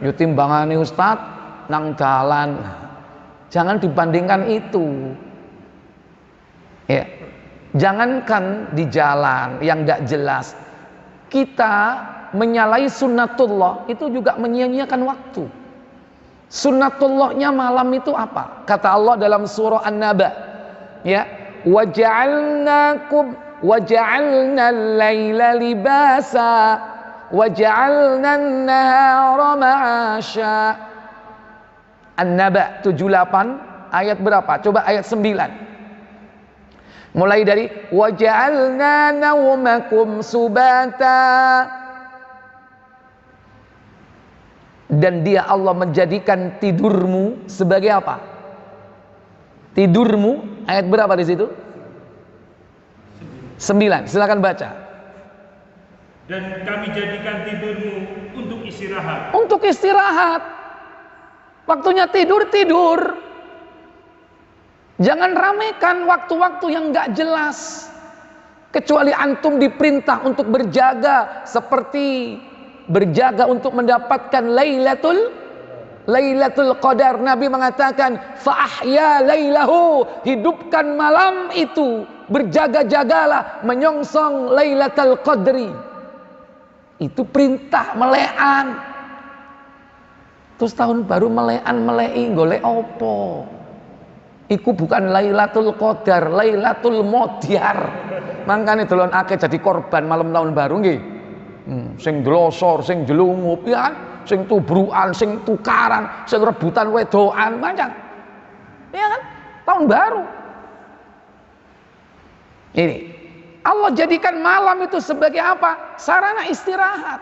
Speaker 2: Yo timbangane Ustadz nang dalan. Jangan dibandingkan itu. Ya, jangankan di jalan yang tidak jelas, kita menyalahi sunnatullah itu juga menyia-nyiakan waktu. Sunnatullahnya malam itu apa? Kata Allah dalam surah An-Naba, ya, waja'alnakum waja'alna al-laila libasa waja'alna an-nahara ma'asha. An-Naba 78 ayat berapa? Coba ayat 9. Mulai dari waja'alna naumakum subata, dan dia Allah menjadikan tidurmu sebagai apa? Tidurmu ayat berapa di situ? 9. Silakan baca. Dan kami jadikan tidurmu untuk istirahat. Untuk istirahat. Waktunya tidur. Jangan ramekan waktu-waktu yang gak jelas. Kecuali antum diperintah untuk berjaga, seperti berjaga untuk mendapatkan Lailatul Qadar. Nabi mengatakan, fa ahya lailahu, hidupkan malam itu, berjaga-jagalah menyongsong Lailatul Qadri. Itu perintah melekan. Terus tahun baru melei golek opo? Iku bukan Lailatul Qadar, Lailatul Modiar. Mangkane delon akeh jadi korban malam tahun baru nggih. Sing glosor, sing jelungup, ya kan?
Speaker 1: sing tubrukan, sing tukaran, sing rebutan wedoan, banyak. Iya kan? Tahun baru. Ini Allah jadikan malam itu sebagai apa? Sarana istirahat.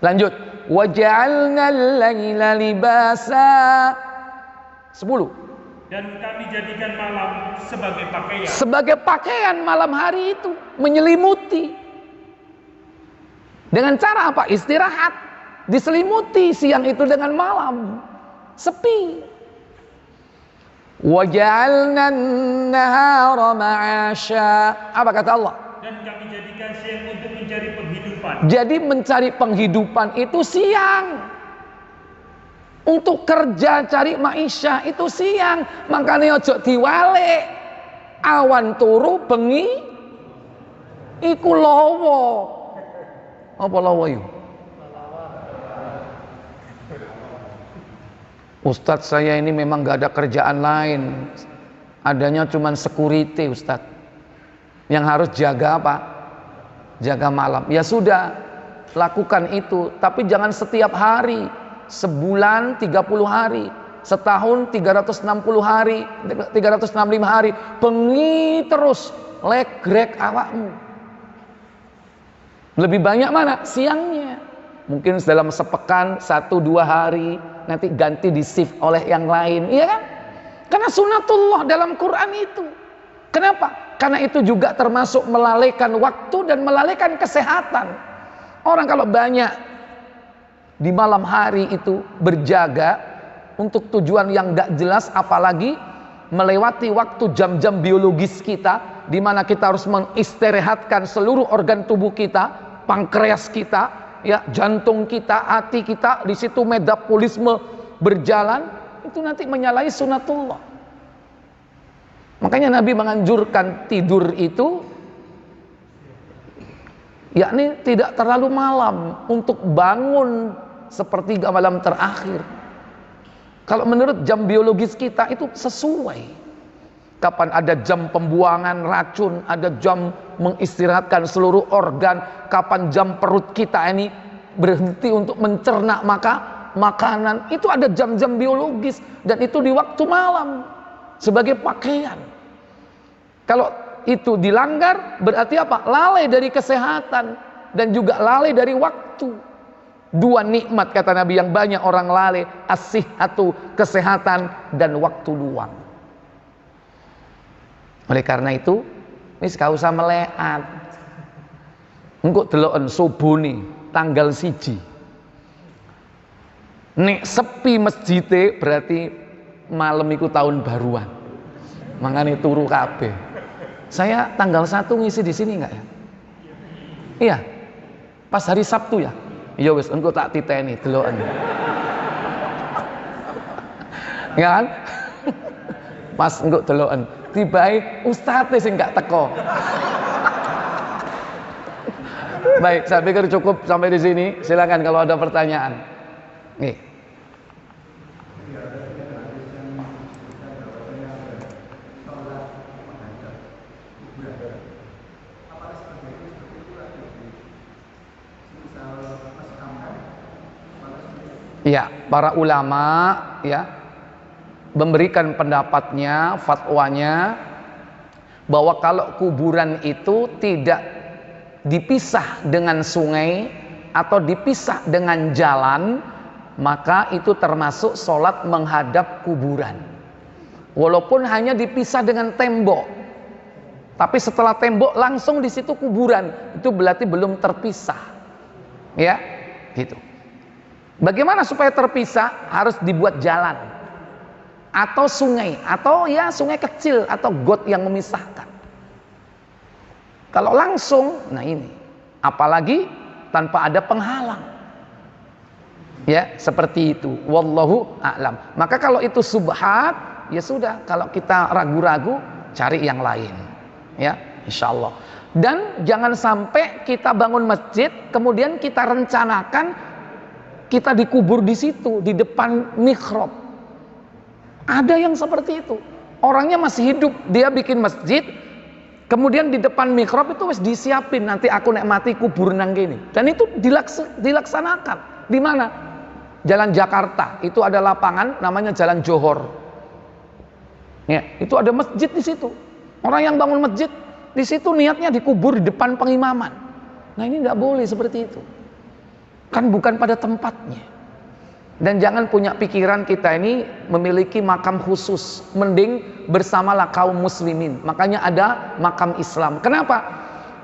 Speaker 1: Lanjut. Waja'alna al-laila libasa. 10.
Speaker 2: Dan kami jadikan malam sebagai pakaian.
Speaker 1: Sebagai pakaian malam hari itu menyelimuti. Dengan cara apa? Istirahat. Diselimuti siang itu dengan malam. Sepi. Waja'alna an-nahara ma'asya. Apa kata Allah?
Speaker 2: Dan kami jadikan siang untuk mencari penghidupan.
Speaker 1: Jadi mencari penghidupan itu siang. Untuk kerja cari maisha itu siang. Makanya ojo diwale. Awan turu bengi iku lawa. Apa lawa yuk? Ustadz, saya ini memang gak ada kerjaan lain, adanya cuman security Ustadz, yang harus jaga apa? Jaga malam. Ya sudah, lakukan itu, tapi jangan setiap hari. Sebulan 30 hari, setahun 360 hari, 365 hari, bengi terus, legrek awakmu. Lebih banyak mana? Siangnya. Mungkin dalam sepekan 1-2 hari, nanti ganti di shift oleh yang lain, iya kan? Karena sunatullah dalam Quran itu. Kenapa? Karena itu juga termasuk melalaikan waktu dan melalaikan kesehatan. Orang kalau banyak di malam hari itu berjaga untuk tujuan yang gak jelas, apalagi melewati waktu jam-jam biologis kita, di mana kita harus mengistirahatkan seluruh organ tubuh kita, pankreas kita, ya, jantung kita, hati kita, di situ metabolisme berjalan, itu nanti menyalahi sunatullah. Makanya Nabi menganjurkan tidur itu yakni tidak terlalu malam, untuk bangun sepertiga malam terakhir. Kalau menurut jam biologis kita itu sesuai. Kapan ada jam pembuangan racun, ada jam mengistirahatkan seluruh organ, kapan jam perut kita ini berhenti untuk mencerna makanan, itu ada jam-jam biologis, dan itu di waktu malam sebagai pakaian. Kalau itu dilanggar berarti apa? Lalai dari kesehatan dan juga lalai dari waktu. Dua nikmat kata Nabi yang banyak orang lalai, as-sihhatu, kesehatan, dan waktu luang. Oleh karena itu, wis gak usah meleat. Engko deloken subuh nih, tanggal 1. Nek sepi masjite berarti malam iku tahun baruan. Mangane turu kabeh. Saya tanggal 1 ngisi di sini enggak ya? Iya. Pas hari Sabtu ya? Iya wis engko tak titeni deloken. Ya kan? Pas engko deloken. Tibae ustadz sing gak teko. Baik, saya pikir cukup sampai di sini. Silakan kalau ada pertanyaan. Nih. Ya, para ulama ya memberikan pendapatnya, fatwanya, bahwa kalau kuburan itu tidak dipisah dengan sungai atau dipisah dengan jalan, maka itu termasuk sholat menghadap kuburan. Walaupun hanya dipisah dengan tembok, tapi setelah tembok langsung di situ kuburan, itu berarti belum terpisah. Ya, gitu. Bagaimana supaya terpisah? Harus dibuat jalan atau sungai, atau ya sungai kecil atau got yang memisahkan. Kalau langsung, nah ini, apalagi tanpa ada penghalang, ya seperti itu. Wallahu a'lam. Maka kalau itu subhat, ya sudah. Kalau kita ragu-ragu, cari yang lain, ya insyaallah. Dan jangan sampai kita bangun masjid, kemudian kita rencanakan kita dikubur di situ, di depan mihrab. Ada yang seperti itu. Orangnya masih hidup, dia bikin masjid, kemudian di depan mihrab itu wis disiapin, nanti aku nek mati kubur nang gini. Dan itu dilaksanakan. Di mana? Jalan Jakarta. Itu ada lapangan namanya Jalan Johor. Ya, itu ada masjid di situ. Orang yang bangun masjid di situ niatnya dikubur di depan pengimaman. Nah, ini tidak boleh seperti itu. Kan bukan pada tempatnya. Dan jangan punya pikiran kita ini memiliki makam khusus. Mending bersamalah kaum muslimin. Makanya ada makam Islam. Kenapa?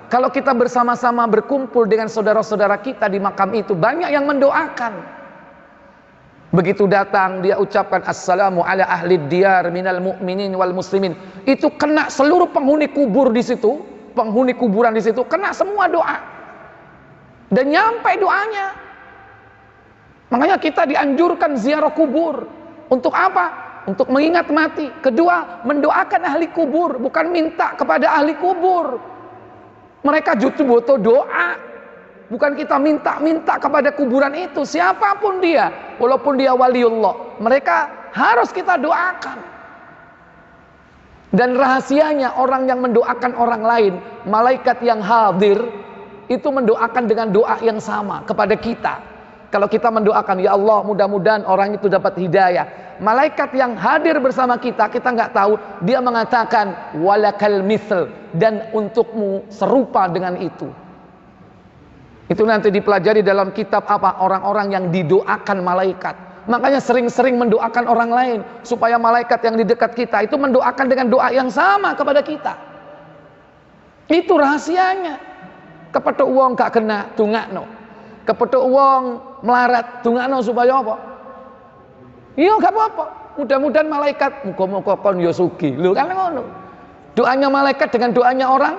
Speaker 1: Kalau kita bersama-sama berkumpul dengan saudara-saudara kita di makam itu, banyak yang mendoakan. Begitu datang dia ucapkan assalamu ala ahli diyar minal mu'minin wal muslimin. Itu kena seluruh penghuni kubur di situ, penghuni kuburan di situ kena semua doa. Dan nyampe doanya. Makanya kita dianjurkan ziarah kubur. Untuk apa? Untuk mengingat mati. Kedua, mendoakan ahli kubur, bukan minta kepada ahli kubur. Mereka justru butuh doa. Bukan kita minta kepada kuburan itu. Siapapun dia, walaupun dia waliullah, mereka harus kita doakan. Dan rahasianya, orang yang mendoakan orang lain, malaikat yang hadir itu mendoakan dengan doa yang sama kepada kita. Kalau kita mendoakan, ya Allah mudah-mudahan orang itu dapat hidayah, malaikat yang hadir bersama kita, kita nggak tahu, dia mengatakan walakal misl, dan untukmu serupa dengan itu. Itu nanti dipelajari dalam kitab apa? Orang-orang yang didoakan malaikat. Makanya sering-sering mendoakan orang lain, supaya malaikat yang di dekat kita itu mendoakan dengan doa yang sama kepada kita. Itu rahasianya. Kepethuk wong gak kena dongakno. Kepethuk wong melarat dongakno supaya apa? Iya gak apa-apa. Mudah-mudahan malaikat muga-muga kon yo sugih. Lho kan ngono. Doanya malaikat dengan doanya orang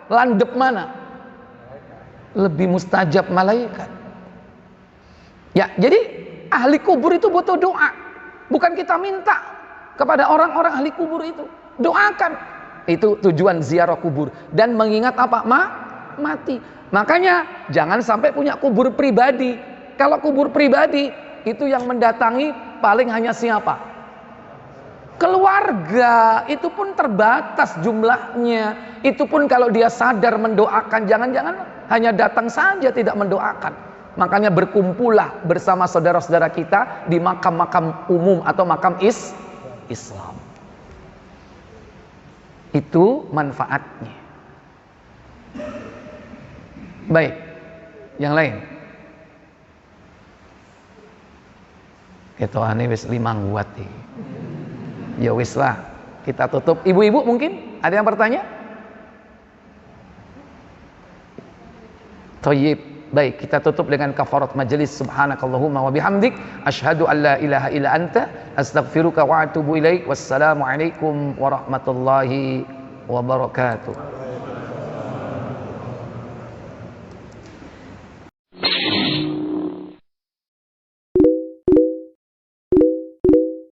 Speaker 1: landep mana? Lebih mustajab malaikat. Ya, jadi ahli kubur itu butuh doa. Bukan kita minta kepada orang-orang ahli kubur itu. Doakan. Itu tujuan ziarah kubur. Dan mengingat apa? Mati. Makanya jangan sampai punya kubur pribadi. Kalau kubur pribadi itu yang mendatangi paling hanya siapa? Keluarga. Itu pun terbatas jumlahnya. Itu pun kalau dia sadar mendoakan, jangan-jangan hanya datang saja tidak mendoakan. Makanya berkumpullah bersama saudara-saudara kita di makam-makam umum atau makam Islam. Itu manfaatnya. Baik, yang lain. Ketone wis 5 nguat iki. Ya wis lah, kita tutup. Ibu-ibu mungkin ada yang bertanya? Thayyib. Baik, kita tutup dengan kafarat majelis. Subhanakallahumma wa bihamdik asyhadu an la ilaha illa anta astaghfiruka wa atubu ilaik. Wassalamualaikum warahmatullahi wabarakatuh.